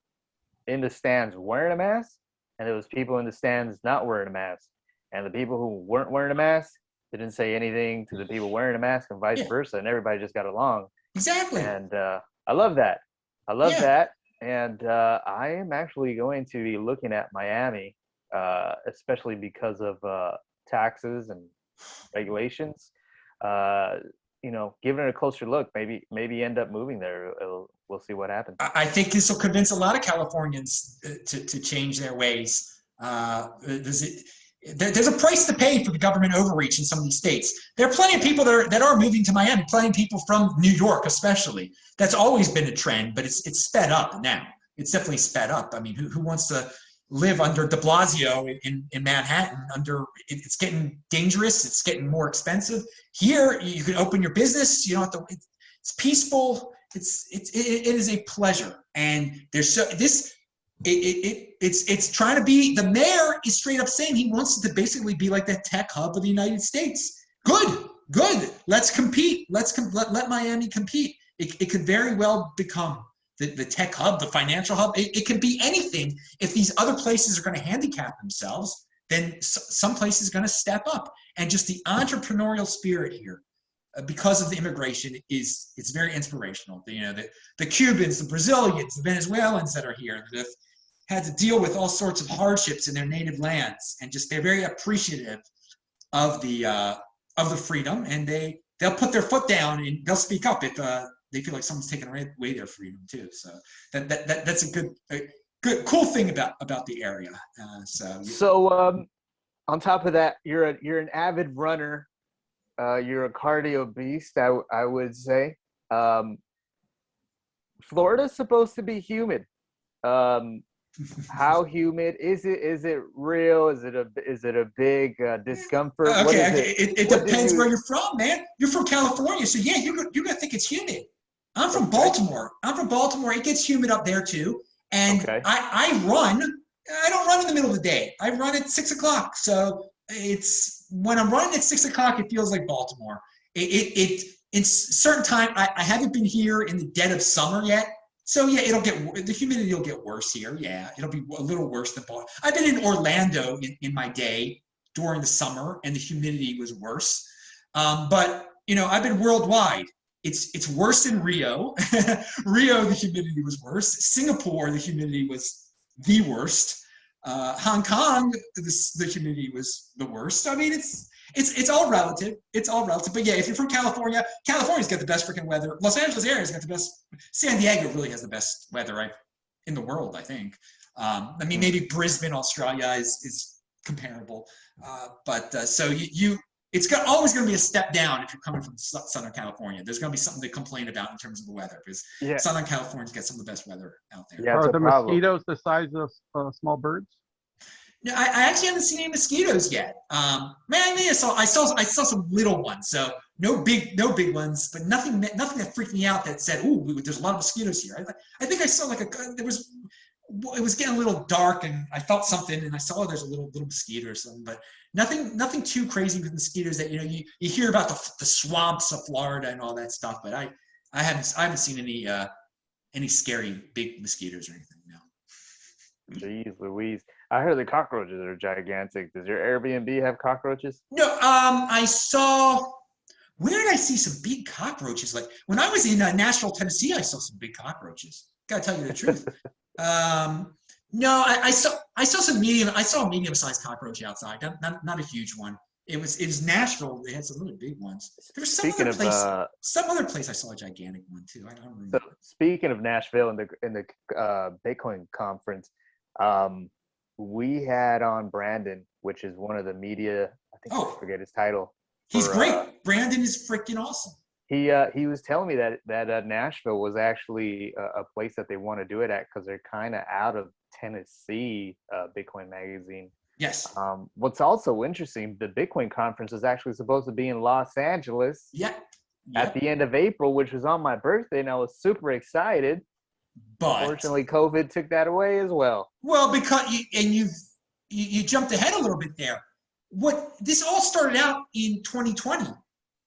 in the stands wearing a mask, and there was people in the stands not wearing a mask. And the people who weren't wearing a mask didn't say anything to the people wearing a mask, and vice Yeah. versa, and everybody just got along. Exactly. And I love that. I love Yeah. that. And I am actually going to be looking at Miami, especially because of taxes and regulations. Giving it a closer look, maybe end up moving there. We'll see what happens. I think this will convince a lot of Californians to change their ways. There's a price to pay for the government overreach in some of these states. There are plenty of people that are moving to Miami, plenty of people from New York especially. That's always been a trend, but it's sped up now. It's definitely sped up. I mean, who wants to live under de Blasio in Manhattan? It's getting dangerous. It's getting more expensive. Here, you can open your business. You don't have to. It's peaceful. It is a pleasure. And there's it's trying to be. The mayor is straight up saying he wants it to basically be like the tech hub of the United States. Good. Let's compete. Let Miami compete. It could very well become the tech hub, the financial hub. It can be anything. If these other places are going to handicap themselves, then some place is going to step up. And just the entrepreneurial spirit here, because of the immigration, it's very inspirational. The Cubans, the Brazilians, the Venezuelans that are here that have had to deal with all sorts of hardships in their native lands, and just they're very appreciative of the freedom, and they'll put their foot down and they'll speak up if they feel like someone's taking away their freedom too. So that's a good cool thing about the area. So on top of that, you're an avid runner. You're a cardio beast, I would say. Florida's supposed to be humid. How humid is it? Is it real? Is it a big discomfort? Okay, it depends where you're from, man. You're from California, so yeah, you're gonna think it's humid. I'm from Baltimore. It gets humid up there too. And okay. I run. I don't run in the middle of the day. I run at 6 o'clock. So when I'm running at 6 o'clock, it feels like Baltimore. It's certain time. I haven't been here in the dead of summer yet. So yeah, the humidity will get worse here. Yeah, it'll be a little worse than Baltimore. I've been in Orlando in my day during the summer, and the humidity was worse. But I've been worldwide. It's worse in Rio. Rio, the humidity was worse. Singapore, the humidity was the worst. Hong Kong, the humidity was the worst. I mean, it's all relative. It's all relative. But yeah, if you're from California, California's got the best freaking weather. Los Angeles area's got the best. San Diego really has the best weather in the world, I think. I mean, maybe Brisbane, Australia is comparable. So it's always going to be a step down if you're coming from Southern California. There's going to be something to complain about in terms of the weather, because Southern California's got some of the best weather out there. Yeah, Are the mosquitoes the size of small birds? No, I actually haven't seen any mosquitoes yet. I saw some little ones. So no big ones, but nothing that freaked me out that said, "Ooh, there's a lot of mosquitoes here." I think I saw it was getting a little dark, and I felt something, and I saw there's a little mosquito or something, but nothing too crazy with mosquitoes that you hear about the swamps of Florida and all that stuff. But I haven't seen any scary big mosquitoes or anything. No. Jeez Louise. I heard the cockroaches are gigantic. Does your Airbnb have cockroaches? No, where did I see some big cockroaches? Like when I was in Nashville, Tennessee, I saw some big cockroaches. Gotta tell you the truth. No, I saw some medium. I saw a medium-sized cockroach outside. Not a huge one. It was Nashville. They had some really big ones. There was some other place I saw a gigantic one too. I don't remember. So speaking of Nashville and the Bitcoin conference, we had on Brandon, which is one of the media. I think I forget his title. He's great. Brandon is freaking awesome. He was telling me that Nashville was actually a place that they want to do it at because they're kind of out of Tennessee. Bitcoin Magazine. Yes. What's also interesting, the Bitcoin conference is actually supposed to be in Los Angeles. Yeah. At the end of April, which was on my birthday, and I was super excited. But unfortunately, COVID took that away as well. Well, because you jumped ahead a little bit there. This all started out in 2020.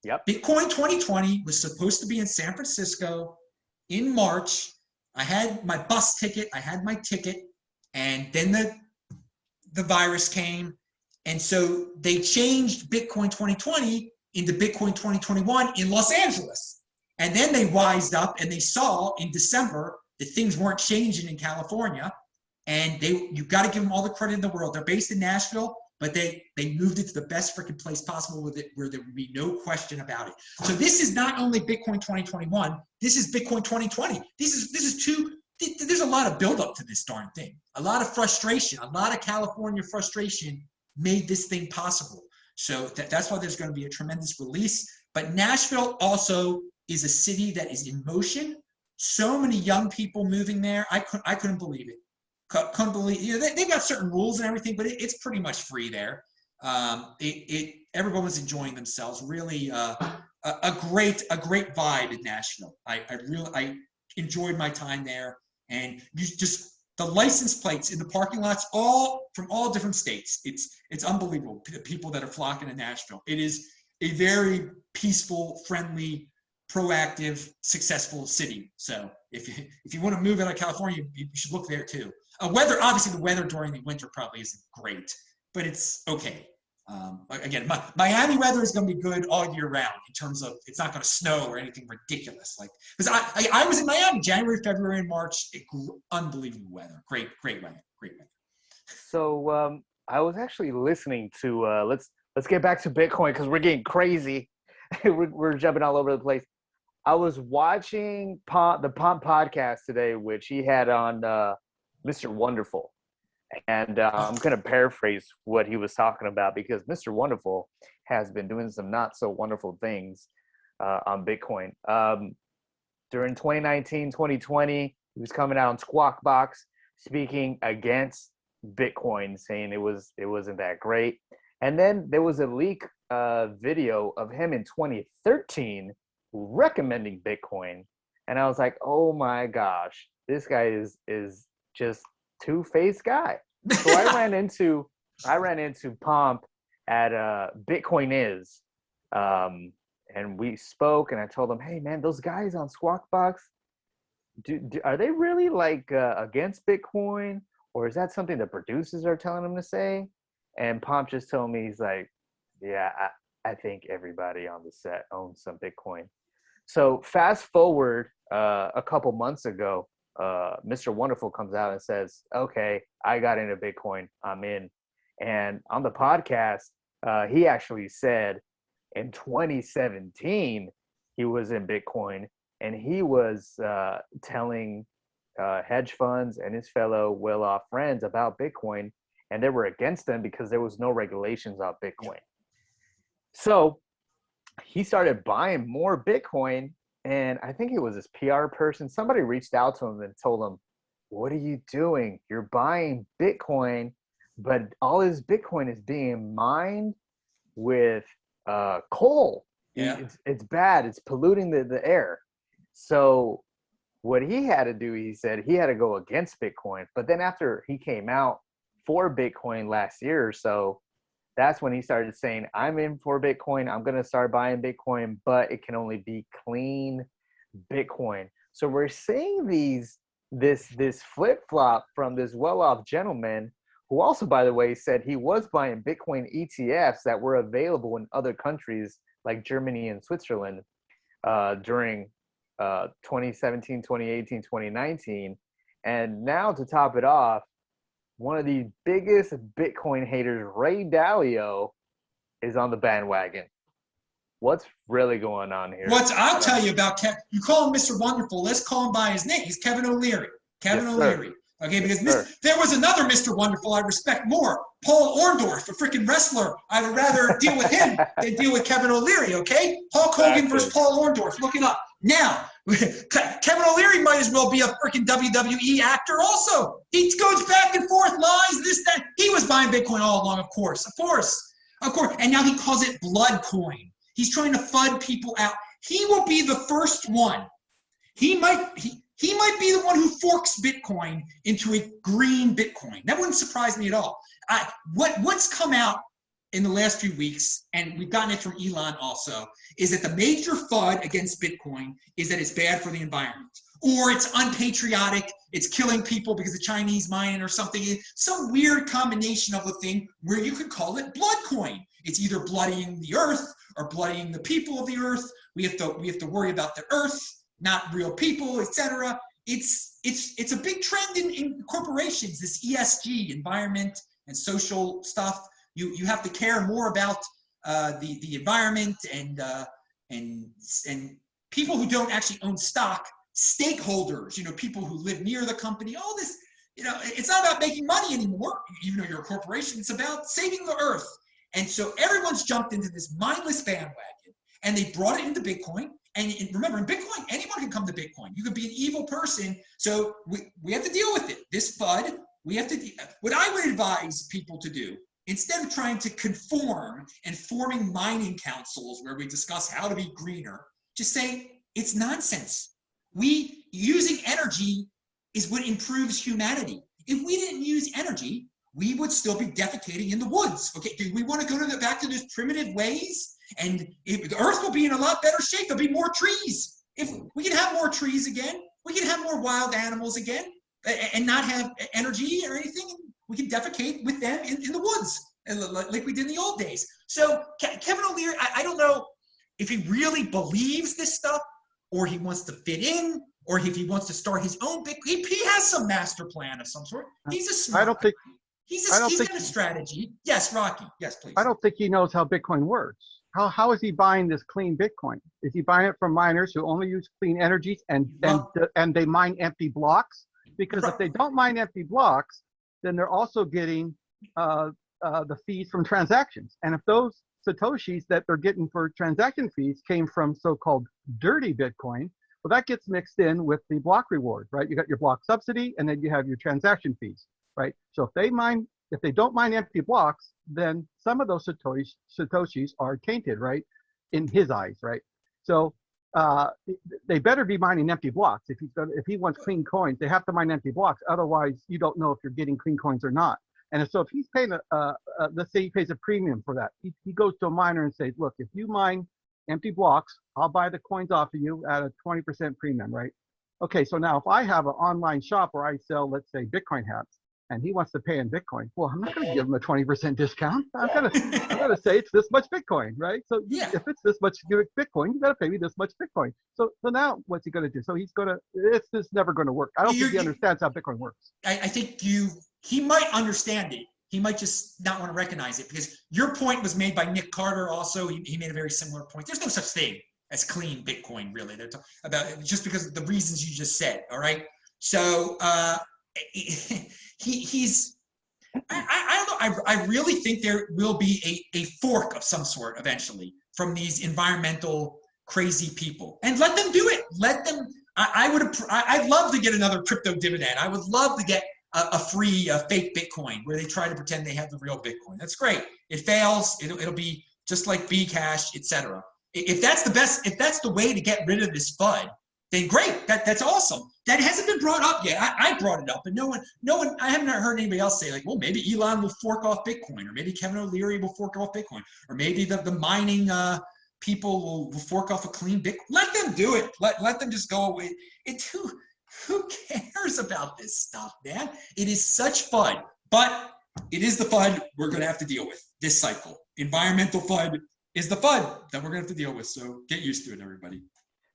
Yep. Bitcoin 2020 was supposed to be in San Francisco in March. I had my bus ticket, I had my ticket, and then the virus came. And so they changed Bitcoin 2020 into Bitcoin 2021 in Los Angeles. And then they wised up and they saw in December that things weren't changing in California. And you got to give them all the credit in the world. They're based in Nashville, but they moved it to the best freaking place possible with it, where there would be no question about it. So this is not only Bitcoin 2021, this is Bitcoin 2020. There's a lot of buildup to this darn thing. A lot of frustration, a lot of California frustration made this thing possible. So that's why there's going to be a tremendous release. But Nashville also is a city that is in motion. So many young people moving there. I couldn't believe it. Couldn't believe, they've got certain rules and everything, but it's pretty much free there. Everyone was enjoying themselves. Really, a great vibe in Nashville. I enjoyed my time there, and the license plates in the parking lots, all from all different states. It's unbelievable. The people that are flocking to Nashville. It is a very peaceful, friendly, proactive, successful city. So if you want to move out of California, you should look there too. Obviously the weather during the winter probably isn't great, but it's okay. Again, Miami weather is going to be good all year round in terms of it's not going to snow or anything ridiculous. Because I was in Miami January, February, and March. Unbelievable weather. Great weather. So I was actually listening to let's get back to Bitcoin because we're getting crazy. we're jumping all over the place. I was watching the Pomp podcast today, which he had on Mr. Wonderful. And I'm going to paraphrase what he was talking about, because Mr. Wonderful has been doing some not so wonderful things on Bitcoin. During 2019, 2020, he was coming out on Squawk Box speaking against Bitcoin, saying it wasn't that great. And then there was a leak video of him in 2013 recommending Bitcoin. And I was like, oh my gosh, this guy is just two-faced guy. So I ran into Pomp at Bitcoin Is, and we spoke, and I told him, hey man, those guys on Squawk Box, are they really against Bitcoin, or is that something the producers are telling them to say? And Pomp just told me, he's like, yeah, I think everybody on the set owns some Bitcoin. So fast forward a couple months ago, Mr. Wonderful comes out and says, okay, I got into Bitcoin, I'm in. And on the podcast, he actually said in 2017, he was in Bitcoin, and he was telling hedge funds and his fellow well-off friends about Bitcoin, and they were against them because there was no regulations on Bitcoin. So he started buying more Bitcoin, and I think it was his PR person. Somebody reached out to him and told him, what are you doing? You're buying Bitcoin, but all his Bitcoin is being mined with coal. Yeah. It's bad. It's polluting the air. So what he had to do, he said he had to go against Bitcoin. But then after he came out for Bitcoin last year or so, that's when he started saying, I'm in for Bitcoin. I'm going to start buying Bitcoin, but it can only be clean Bitcoin. So we're seeing this flip-flop from this well-off gentleman, who also, by the way, said he was buying Bitcoin ETFs that were available in other countries like Germany and Switzerland during 2017, 2018, 2019. And now to top it off, one of the biggest Bitcoin haters, Ray Dalio, is on the bandwagon. What's really going on here? I'll tell you about Kevin. You call him Mr. Wonderful. Let's call him by his name. He's Kevin O'Leary. Kevin O'Leary. Okay, because there was another Mr. Wonderful I respect more, Paul Orndorff, a freaking wrestler. I would rather deal with him than deal with Kevin O'Leary, okay? Hulk Hogan versus Paul Orndorff. Look it up. Now, Kevin O'Leary might as well be a freaking WWE actor also. He goes back and forth, lies, this, that. He was buying Bitcoin all along, of course. And now he calls it blood coin. He's trying to FUD people out. He will be the first one. He might be the one who forks Bitcoin into a green Bitcoin. That wouldn't surprise me at all. What's come out in the last few weeks, and we've gotten it from Elon also, is that the major FUD against Bitcoin is that it's bad for the environment. or it's unpatriotic, it's killing people because the Chinese mine it or something. Some weird combination of a thing where you could call it blood coin. It's either bloodying the earth or bloodying the people of the earth. We have to worry about the earth, not real people, etc. It's a big trend in corporations, this ESG, environment and social stuff. You have to care more about the environment and people who don't actually own stock, stakeholders, people who live near the company, all this, it's not about making money anymore, even though you're a corporation, it's about saving the earth. And so everyone's jumped into this mindless bandwagon and they brought it into Bitcoin. And remember, in Bitcoin, anyone can come to Bitcoin. You could be an evil person. So we have to deal with it. This FUD, what I would advise people to do, instead of trying to conform and forming mining councils where we discuss how to be greener, just say it's nonsense. Using energy is what improves humanity. If we didn't use energy, we would still be defecating in the woods. Okay, do we want to go back to those primitive ways? And if the earth will be in a lot better shape, there'll be more trees. If we can have more trees again, we can have more wild animals again and not have energy or anything. We can defecate with them in the woods like we did in the old days. So Kevin O'Leary, I don't know if he really believes this stuff or he wants to fit in or if he wants to start his own big, he has some master plan of some sort. He's a smart guy. He's got a strategy. Yes, Rocky. Yes, please. I don't think he knows how Bitcoin works. How is he buying this clean Bitcoin? Is he buying it from miners who only use clean energies and they mine empty blocks? Because if they don't mine empty blocks, then they're also getting the fees from transactions. And if those Satoshis that they're getting for transaction fees came from so-called dirty Bitcoin, well, that gets mixed in with the block reward, right? You got your block subsidy, and then you have your transaction fees, right? So if they don't mine empty blocks, then some of those Satoshis are tainted, right? In his eyes, right? So they better be mining empty blocks. If he wants clean coins, they have to mine empty blocks. Otherwise, you don't know if you're getting clean coins or not. And so if he's paying let's say he pays a premium for that, he goes to a miner and says, look, if you mine empty blocks, I'll buy the coins off of you at a 20% premium, right? Okay, so now if I have an online shop where I sell, let's say, Bitcoin hats, and he wants to pay in Bitcoin, well, I'm not going to give him a 20% discount. I'm going to say it's this much Bitcoin, right? So if it's this much Bitcoin, you got to pay me this much Bitcoin. So now what's he going to do? So it's never going to work. I don't think he understands how Bitcoin works. I think he might understand it. He might just not want to recognize it because your point was made by Nick Carter also. He made a very similar point. There's no such thing as clean Bitcoin, really. They're about just because of the reasons you just said, all right? So he's I don't know. I really think there will be a fork of some sort eventually from these environmental crazy people, and let them do it. Let them. I'd love to get another crypto dividend. I would love to get a free fake Bitcoin where they try to pretend they have the real Bitcoin. That's great. It fails. It'll be just like Bcash, etc. If that's the way to get rid of this FUD, then great. That's awesome. That hasn't been brought up yet. I brought it up, and no one. I haven't heard anybody else say like, well, maybe Elon will fork off Bitcoin, or maybe Kevin O'Leary will fork off Bitcoin, or maybe the mining people will fork off a clean Bitcoin. Let them do it. Let them just go away. Who cares about this stuff, man? It is such FUD, but it is the FUD we're going to have to deal with this cycle. Environmental FUD is the FUD that we're going to have to deal with. So get used to it, everybody.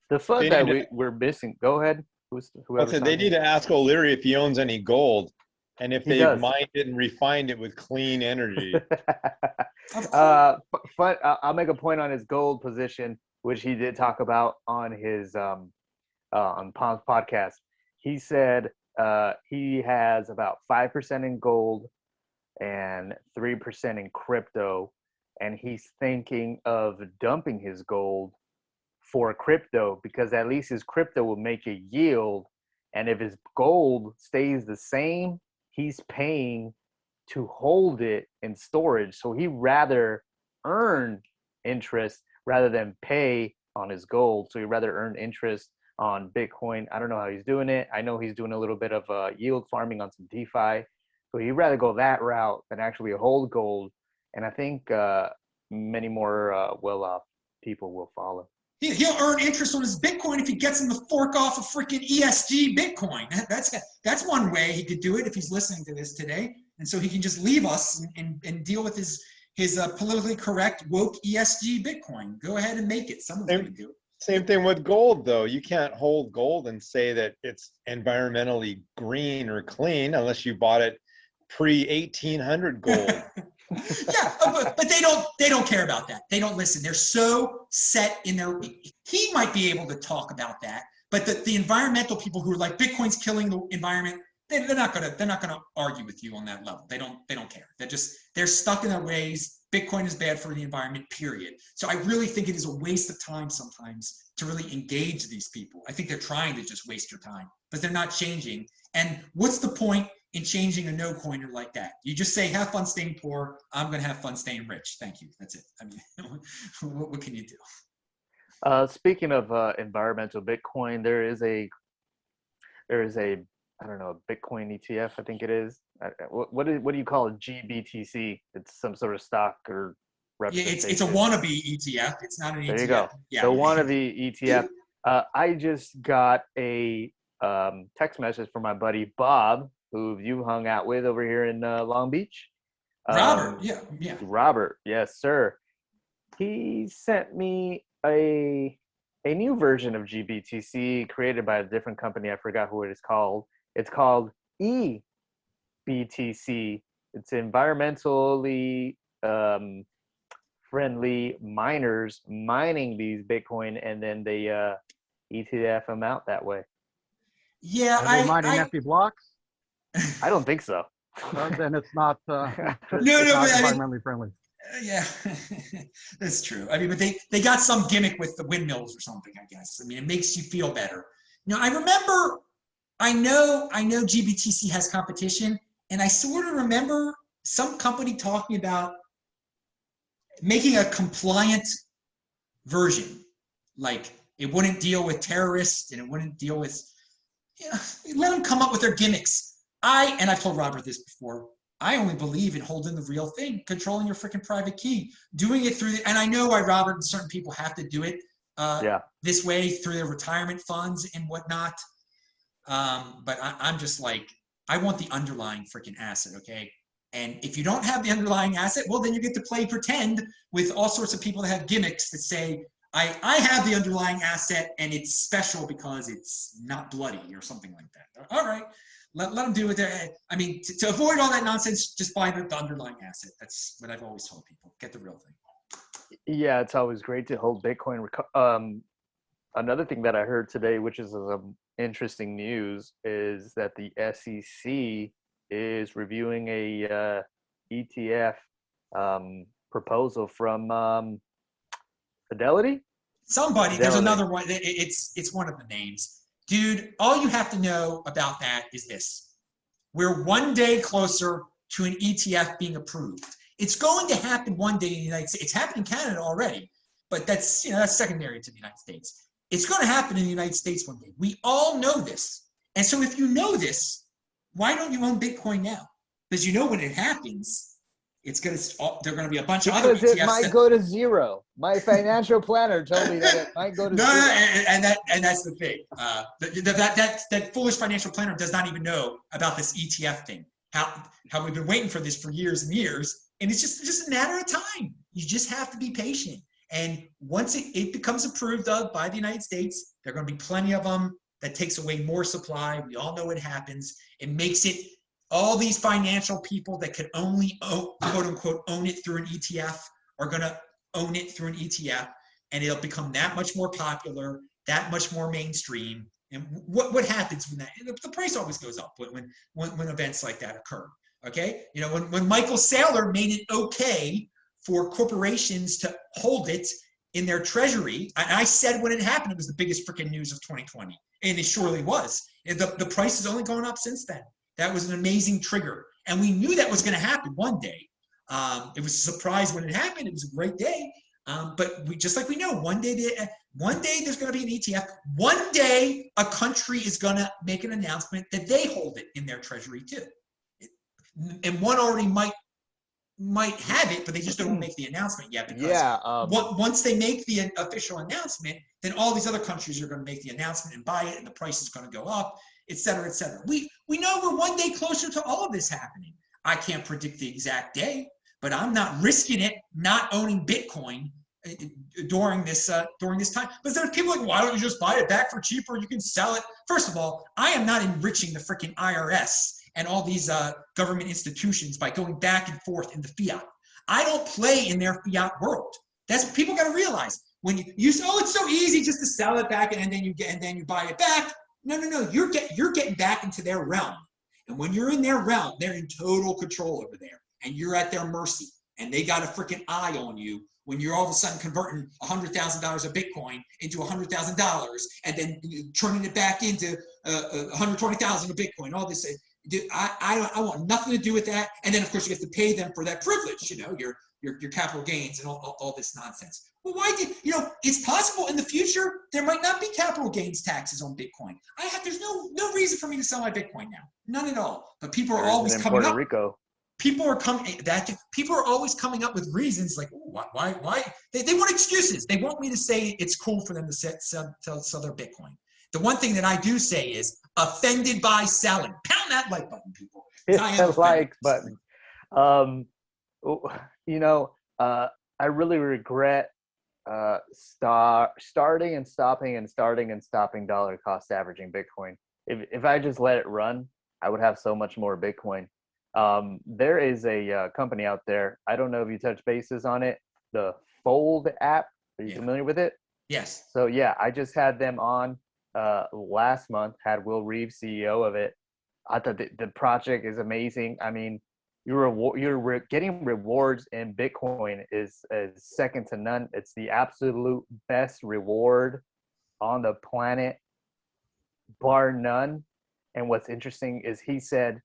The FUD that we're missing. Go ahead. They need to ask O'Leary if he owns any gold, and if they've mined it and refined it with clean energy. I'll make a point on his gold position, which he did talk about on his on Palm's podcast. He said he has about 5% in gold and 3% in crypto, and he's thinking of dumping his gold for crypto because at least his crypto will make a yield, and if his gold stays the same, he's paying to hold it in storage. So he'd rather earn interest rather than pay on his gold. So he'd rather earn interest on Bitcoin. I don't know how he's doing it. I know he's doing a little bit of yield farming on some DeFi. So he'd rather go that route than actually hold gold. And I think many more well-off people will follow. He'll earn interest on his Bitcoin if he gets him to fork off a freaking ESG Bitcoin. That's one way he could do it if he's listening to this today. And so he can just leave us and deal with his politically correct woke ESG Bitcoin. Go ahead and make it. Someone's going to do it. Same thing with gold, though. You can't hold gold and say that it's environmentally green or clean unless you bought it pre-1800 gold. Yeah, but they don't care about that. They don't listen. They're so set in their. He might be able to talk about that, but the environmental people who are like Bitcoin's killing the environment, they're not gonna argue with you on that level. They don't care. They're stuck in their ways. Bitcoin is bad for the environment, period. So I really think it is a waste of time sometimes to really engage these people. I think they're trying to just waste your time, but they're not changing. And what's the point in changing a no coiner like that? You just say, have fun staying poor. I'm going to have fun staying rich. Thank you. That's it. I mean, what can you do? Speaking of environmental Bitcoin, there is a I don't know, a Bitcoin ETF, I think it is. What do you call it? GBTC. It's some sort of stock or representation. Yeah, it's a wannabe ETF. It's not an ETF. There you go. Yeah. The wannabe ETF. I just got a text message from my buddy Bob, who you hung out with over here in Long Beach. Robert, yeah. Robert, yes, sir. He sent me a new version of GBTC created by a different company. I forgot who it is called. It's called eBTC. It's environmentally friendly miners mining these Bitcoin, and then they ETF them out that way. Yeah, Are they mining FB blocks? I don't think so. Well, then it's not, environmentally friendly. Yeah, that's true. I mean, but they got some gimmick with the windmills or something, I guess. I mean, it makes you feel better. I know GBTC has competition, and I sort of remember some company talking about making a compliant version. Like, it wouldn't deal with terrorists, and it wouldn't deal with, let them come up with their gimmicks. And I've told Robert this before, I only believe in holding the real thing, controlling your freaking private key, doing it through and I know why Robert and certain people have to do it this way through their retirement funds and whatnot. But I'm just like, I want the underlying freaking asset, okay? And if you don't have the underlying asset, well, then you get to play pretend with all sorts of people that have gimmicks that say, I have the underlying asset and it's special because it's not bloody or something like that. All right, let them do it there. I mean, to avoid all that nonsense, just buy the underlying asset. That's what I've always told people. Get the real thing. Yeah, it's always great to hold Bitcoin. Another thing that I heard today, which is interesting news, is that the SEC is reviewing a ETF proposal from Fidelity. There's another one. It's one of the names. Dude, all you have to know about that is this. We're one day closer to an ETF being approved. It's going to happen one day in the United States. It's happened in Canada already, but that's secondary to the United States. It's going to happen in the United States one day. We all know this. And so if you know this, why don't you own Bitcoin now? Because you know when it happens, there are going to be a bunch of other ETFs. Because it might go to zero. My financial planner told me that it might go to zero. And that's the thing. That foolish financial planner does not even know about this ETF thing. How we've been waiting for this for years and years, and it's just a matter of time. You just have to be patient. And once it becomes approved of by the United States, there are going to be plenty of them. That takes away more supply. We all know what happens. It makes it all these financial people that could only quote unquote own it through an ETF are going to own it through an ETF, and it'll become that much more popular, that much more mainstream. And what happens when that? The price always goes up when events like that occur. Okay, when Michael Saylor made it okay for corporations to hold it in their treasury, and I said when it happened, it was the biggest freaking news of 2020, and it surely was. And the price has only gone up since then. That was an amazing trigger, and we knew that was going to happen one day. It was a surprise when it happened. It was a great day, but we know one day there's going to be an ETF. One day a country is going to make an announcement that they hold it in their treasury too, and one already might might have it, but they just don't make the announcement yet. Because Yeah. once they make the official announcement, then all these other countries are going to make the announcement and buy it, and the price is going to go up, et cetera, et cetera. We know we're one day closer to all of this happening. I can't predict the exact day, but I'm not risking it not owning Bitcoin during this time. But there's people like, why don't you just buy it back for cheaper? You can sell it. First of all, I am not enriching the freaking IRS and all these government institutions by going back and forth in the fiat. I don't play in their fiat world. That's what people got to realize. When you say, oh, it's so easy just to sell it back and then you buy it back. No. You're getting back into their realm. And when you're in their realm, they're in total control over there, and you're at their mercy. And they got a freaking eye on you when you're all of a sudden converting $100,000 of Bitcoin into $100,000 and then turning it back into 120,000 of Bitcoin. All this. I want nothing to do with that. And then of course you have to pay them for that privilege, your capital gains and all this nonsense. Well, it's possible in the future there might not be capital gains taxes on Bitcoin. There's no reason for me to sell my Bitcoin now, none at all. But people are always coming up. Rico. People are always coming up with reasons like, why? They want excuses. They want me to say it's cool for them to sell their Bitcoin. The one thing that I do say is offended by selling. Pound that like button, people. Hit that like button. I really regret starting and stopping dollar cost averaging Bitcoin. If I just let it run, I would have so much more Bitcoin. There is a company out there. I don't know if you touch bases on it. The Fold app. Are you familiar with it? Yes. So yeah, I just had them on last month. Had Will Reeves, CEO of it. I thought the project is amazing. I mean, you're getting rewards in Bitcoin is second to none. It's the absolute best reward on the planet, bar none. And what's interesting is he said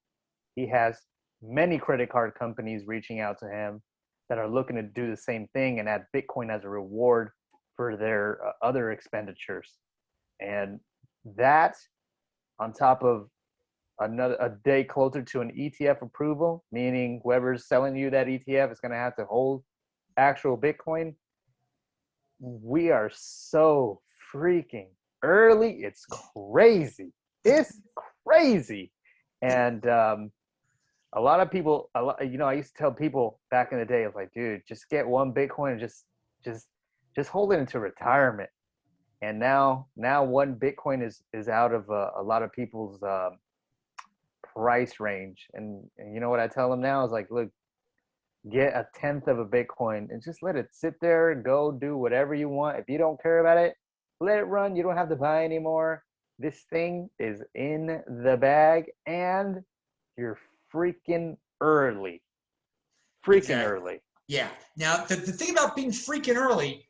he has many credit card companies reaching out to him that are looking to do the same thing and add Bitcoin as a reward for their other expenditures. And that, on top of a day closer to an ETF approval, meaning whoever's selling you that ETF is going to have to hold actual Bitcoin. We are so freaking early. It's crazy. It's crazy. And a lot of people, I used to tell people back in the day, I was like, dude, just get one Bitcoin and just hold it into retirement. And now one Bitcoin is out of a lot of people's price range. And you know what I tell them now is like, look, get 1/10 of a Bitcoin and just let it sit there and go do whatever you want. If you don't care about it, let it run. You don't have to buy anymore. This thing is in the bag and you're freaking early. Early. Yeah. Now, the thing about being freaking early,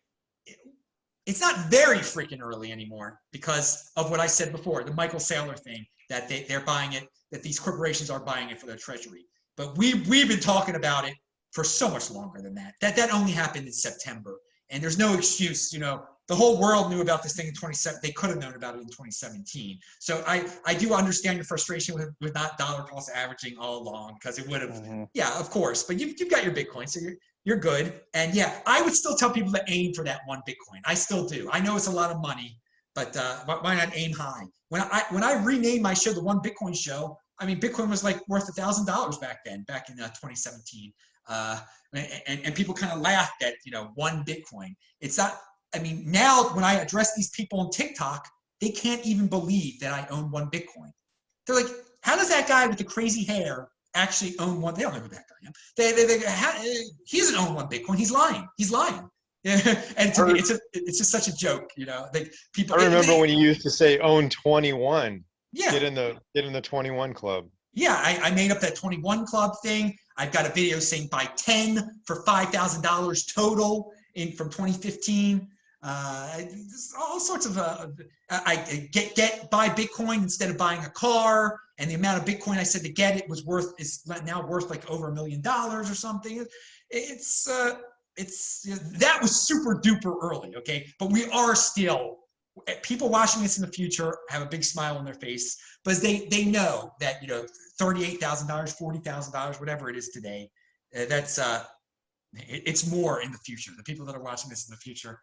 it's not very freaking early anymore because of what I said before, the Michael Saylor thing, that they're buying it, that these corporations are buying it for their treasury. But we've been talking about it for so much longer than that. That only happened in September. And there's no excuse, the whole world knew about this thing in 2017. They could have known about it in 2017. So I do understand your frustration with not dollar cost averaging all along, because it would have, yeah, of course. But you've got your Bitcoin, so you're good. And yeah, I would still tell people to aim for that one Bitcoin. I still do. I know it's a lot of money, but why not aim high? When I renamed my show the One Bitcoin Show, I mean, Bitcoin was like worth $1,000 back then, back in 2017. And people kind of laughed at, one Bitcoin. It's not, I mean, now when I address these people on TikTok, they can't even believe that I own one Bitcoin. They're like, how does that guy with the crazy hair actually own one? They don't know who that guy is. He doesn't own one Bitcoin. He's lying. And to me, it's just such a joke, Like people. I remember when you used to say own 21. Yeah. Get in the 21 club. Yeah, I made up that 21 club thing. I've got a video saying buy 10 for $5,000 total from 2015. All sorts of I buy Bitcoin instead of buying a car, and the amount of Bitcoin I said to get it is now worth like over $1 million or something. It's that was super duper early, okay? But we are still, people watching this in the future have a big smile on their face because they know that $38,000, $40,000, whatever it is today, That's it's more in the future. The people that are watching this in the future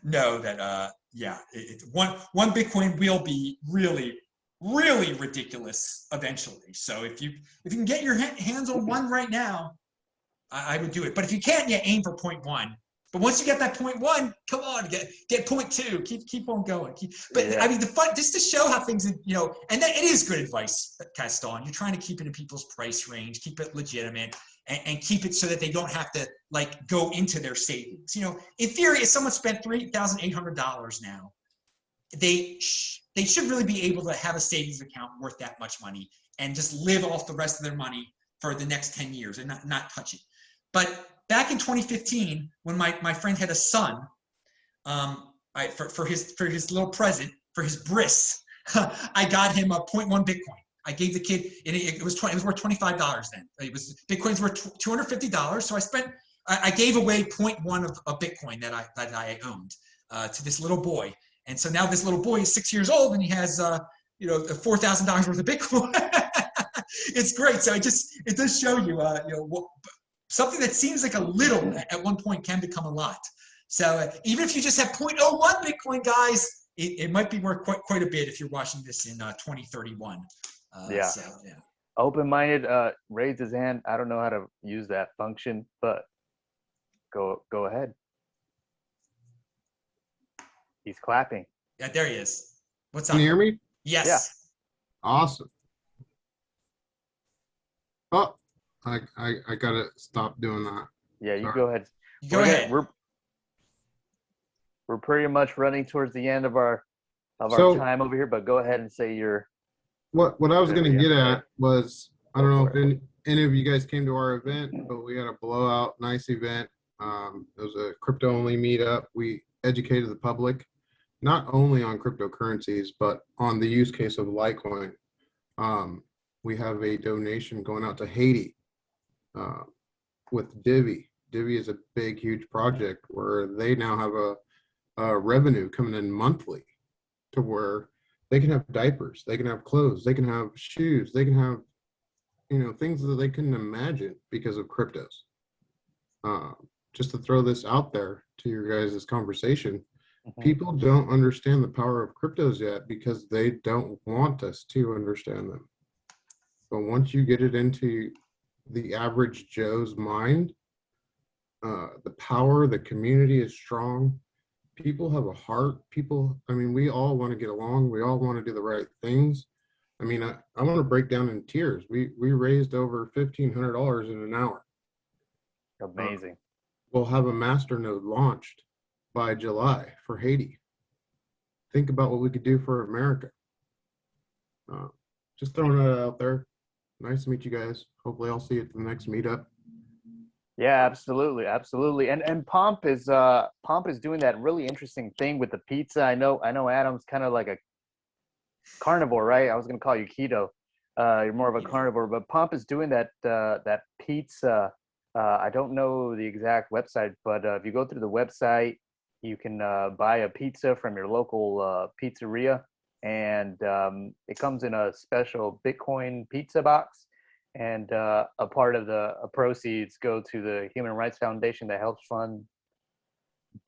know that one Bitcoin will be really, really ridiculous eventually. So if you can get your hands on one right now, I would do it. But if you can't, aim for 0.1. But once you get that 0.1, come on, get 0.2. Keep on going. I mean, the fun, just to show how things, and that it is good advice, Gaston. You're trying to keep it in people's price range, keep it legitimate, and keep it so that they don't have to like go into their savings. In theory, if someone spent $3,800 now, they should really be able to have a savings account worth that much money and just live off the rest of their money for the next 10 years and not touch it. But back in 2015, when my friend had a son, for his little present, for his bris, I got him a 0.1 Bitcoin. I gave the kid, and it was worth $25 then. Bitcoin's worth $250, so I gave away 0.1 of Bitcoin that I owned to this little boy, and so now this little boy is 6 years old and he has $4,000 worth of Bitcoin. It's great. So it does show you something that seems like a little at one point can become a lot. So even if you just have 0.01 Bitcoin, guys, it might be worth quite a bit if you're watching this in 2031. Open-minded raised his hand. I don't know how to use that function, but go ahead. He's clapping. Yeah, there he is. What's up? Can you hear me? Yes. Yeah. Awesome. Oh, I gotta stop doing that. Yeah, you Sorry. go ahead. Go ahead. We're pretty much running towards the end of our So- time over here, but go ahead and say your. What I was gonna get at was, I don't know if Go any of you guys came to our event, but we had a blowout, nice event. It was a crypto only meetup. We educated the public, not only on cryptocurrencies, but on the use case of Litecoin. We have a donation going out to Haiti with Divi. Divi is a big, huge project where they now have a revenue coming in monthly to where they can have diapers, they can have clothes, they can have shoes, they can have, things that they couldn't imagine because of cryptos. Just to throw this out there to your guys' conversation, people don't understand the power of cryptos yet because they don't want us to understand them. But once you get it into the average Joe's mind, the power, the community is strong. People have a heart. We all want to get along. We all want to do the right things. I want to break down in tears. We raised over $1,500 in an hour. Amazing. We'll have a masternode launched by July for Haiti. Think about what we could do for America. Just throwing that out there. Nice to meet you guys. Hopefully I'll see you at the next meetup. Yeah, absolutely. And Pomp is doing that really interesting thing with the pizza. I know Adam's kind of like a carnivore, right? I was gonna call you keto. You're more of a carnivore, but Pomp is doing that pizza. I don't know the exact website, but if you go through the website, you can buy a pizza from your local pizzeria, and it comes in a special Bitcoin pizza box. And a part of the proceeds go to the Human Rights Foundation that helps fund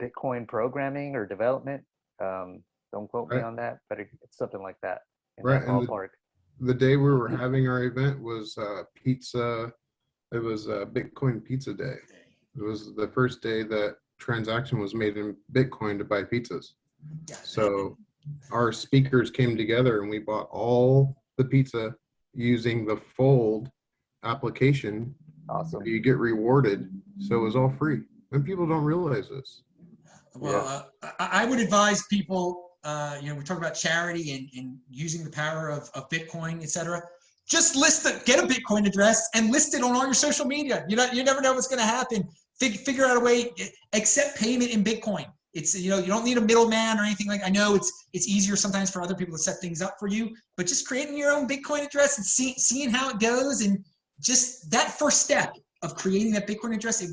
Bitcoin programming or development. Don't quote me on that, but it's something like that in that ballpark. The day we were having our event was pizza. It was Bitcoin Pizza Day. It was the first day that transaction was made in Bitcoin to buy pizzas. So our speakers came together and we bought all the pizza using the Fold application. Awesome. You get rewarded. So it was all free. And people don't realize this. Well, I would advise people, we talk about charity and using the power of Bitcoin, etc. Just get a Bitcoin address and list it on all your social media. You never know what's going to happen. Figure out a way, accept payment in Bitcoin. It's, you don't need a middleman or anything I know it's easier sometimes for other people to set things up for you, but just creating your own Bitcoin address and seeing how it goes, and just that first step of creating that Bitcoin address,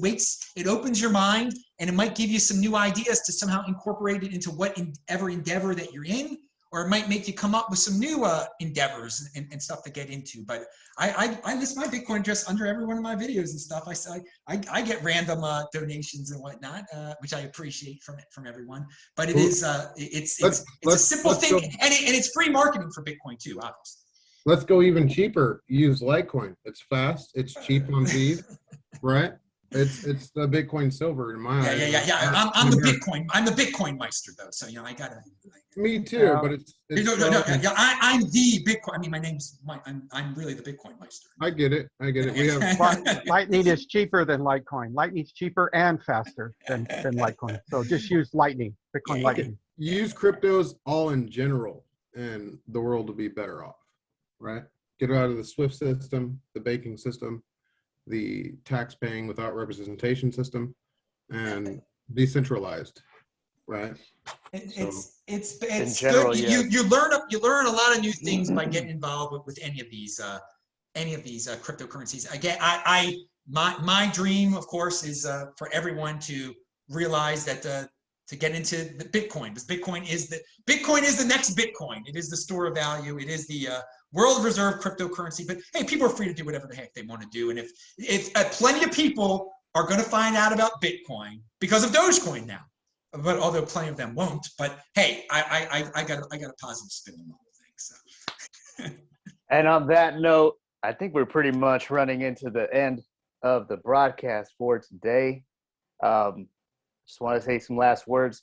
it opens your mind, and it might give you some new ideas to somehow incorporate it into whatever endeavor that you're in, or it might make you come up with some new endeavors and stuff to get into. But I list my Bitcoin address under every one of my videos and stuff. I get random donations and whatnot, which I appreciate from everyone. But it's a simple thing, and it's free marketing for Bitcoin too, obviously. Let's go even cheaper. Use Litecoin. It's fast. It's cheap on fees, right? It's the Bitcoin silver in my eyes. Yeah. I'm the Bitcoin Meister though, so I gotta. Me too, but it's I'm the Bitcoin. I mean, I'm really the Bitcoin Meister. I get it. We have Lightning is cheaper than Litecoin. Lightning's cheaper and faster than Litecoin. So just use Lightning, Bitcoin Lightning. Use cryptos all in general, and the world will be better off, right? Get out of the SWIFT system, the banking system, the tax paying without representation system, and decentralized, right? It's general, good. yes. You learn a lot of new things by getting involved with any of these cryptocurrencies. Again, my dream, of course, is for everyone to realize that to get into the Bitcoin, because Bitcoin is the next Bitcoin. It is the store of value. It is the world reserve cryptocurrency. But hey, people are free to do whatever the heck they want to do. And if plenty of people are going to find out about Bitcoin because of Dogecoin now, but although plenty of them won't. But hey, I got a positive spin on the whole thing. So. And on that note, I think we're pretty much running into the end of the broadcast for today. Just want to say some last words.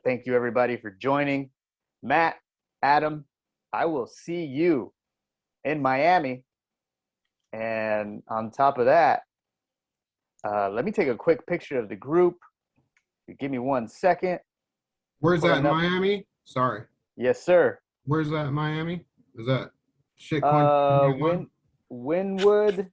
Thank you, everybody, for joining. Matt, Adam, I will see you in Miami. And on top of that, let me take a quick picture of the group. Give me 1 second. Where's that in Miami? Sorry. Yes, sir. Where's that in Miami? Is that shitcoin? Wynwood.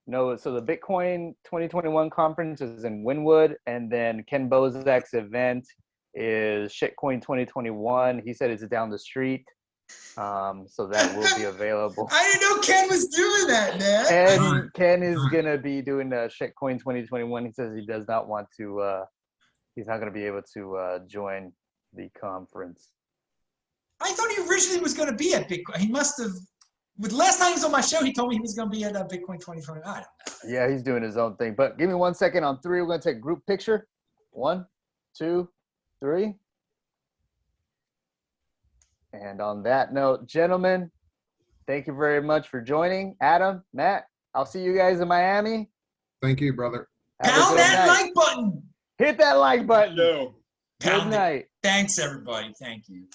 No, so the Bitcoin 2021 conference is in Wynwood, and then Ken Bozak's event is Shitcoin 2021. He said it's down the street, so that will be available. I didn't know Ken was doing that, man. Ken is gonna be doing Shitcoin 2021. He says he does not want to. He's not gonna be able to join the conference. I thought he originally was going to be at Bitcoin. He must have. With last time he was on my show, he told me he was going to be at Bitcoin 2020. I don't know. Yeah, he's doing his own thing. But give me 1 second. On 3, we're going to take a group picture. 1, 2, 3. And on that note, gentlemen, thank you very much for joining. Adam, Matt, I'll see you guys in Miami. Thank you, brother. Pound that like button. Hit that like button. No. Good night. Thanks, everybody. Thank you.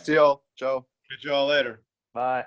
See y'all. Ciao. Catch y'all later. Bye.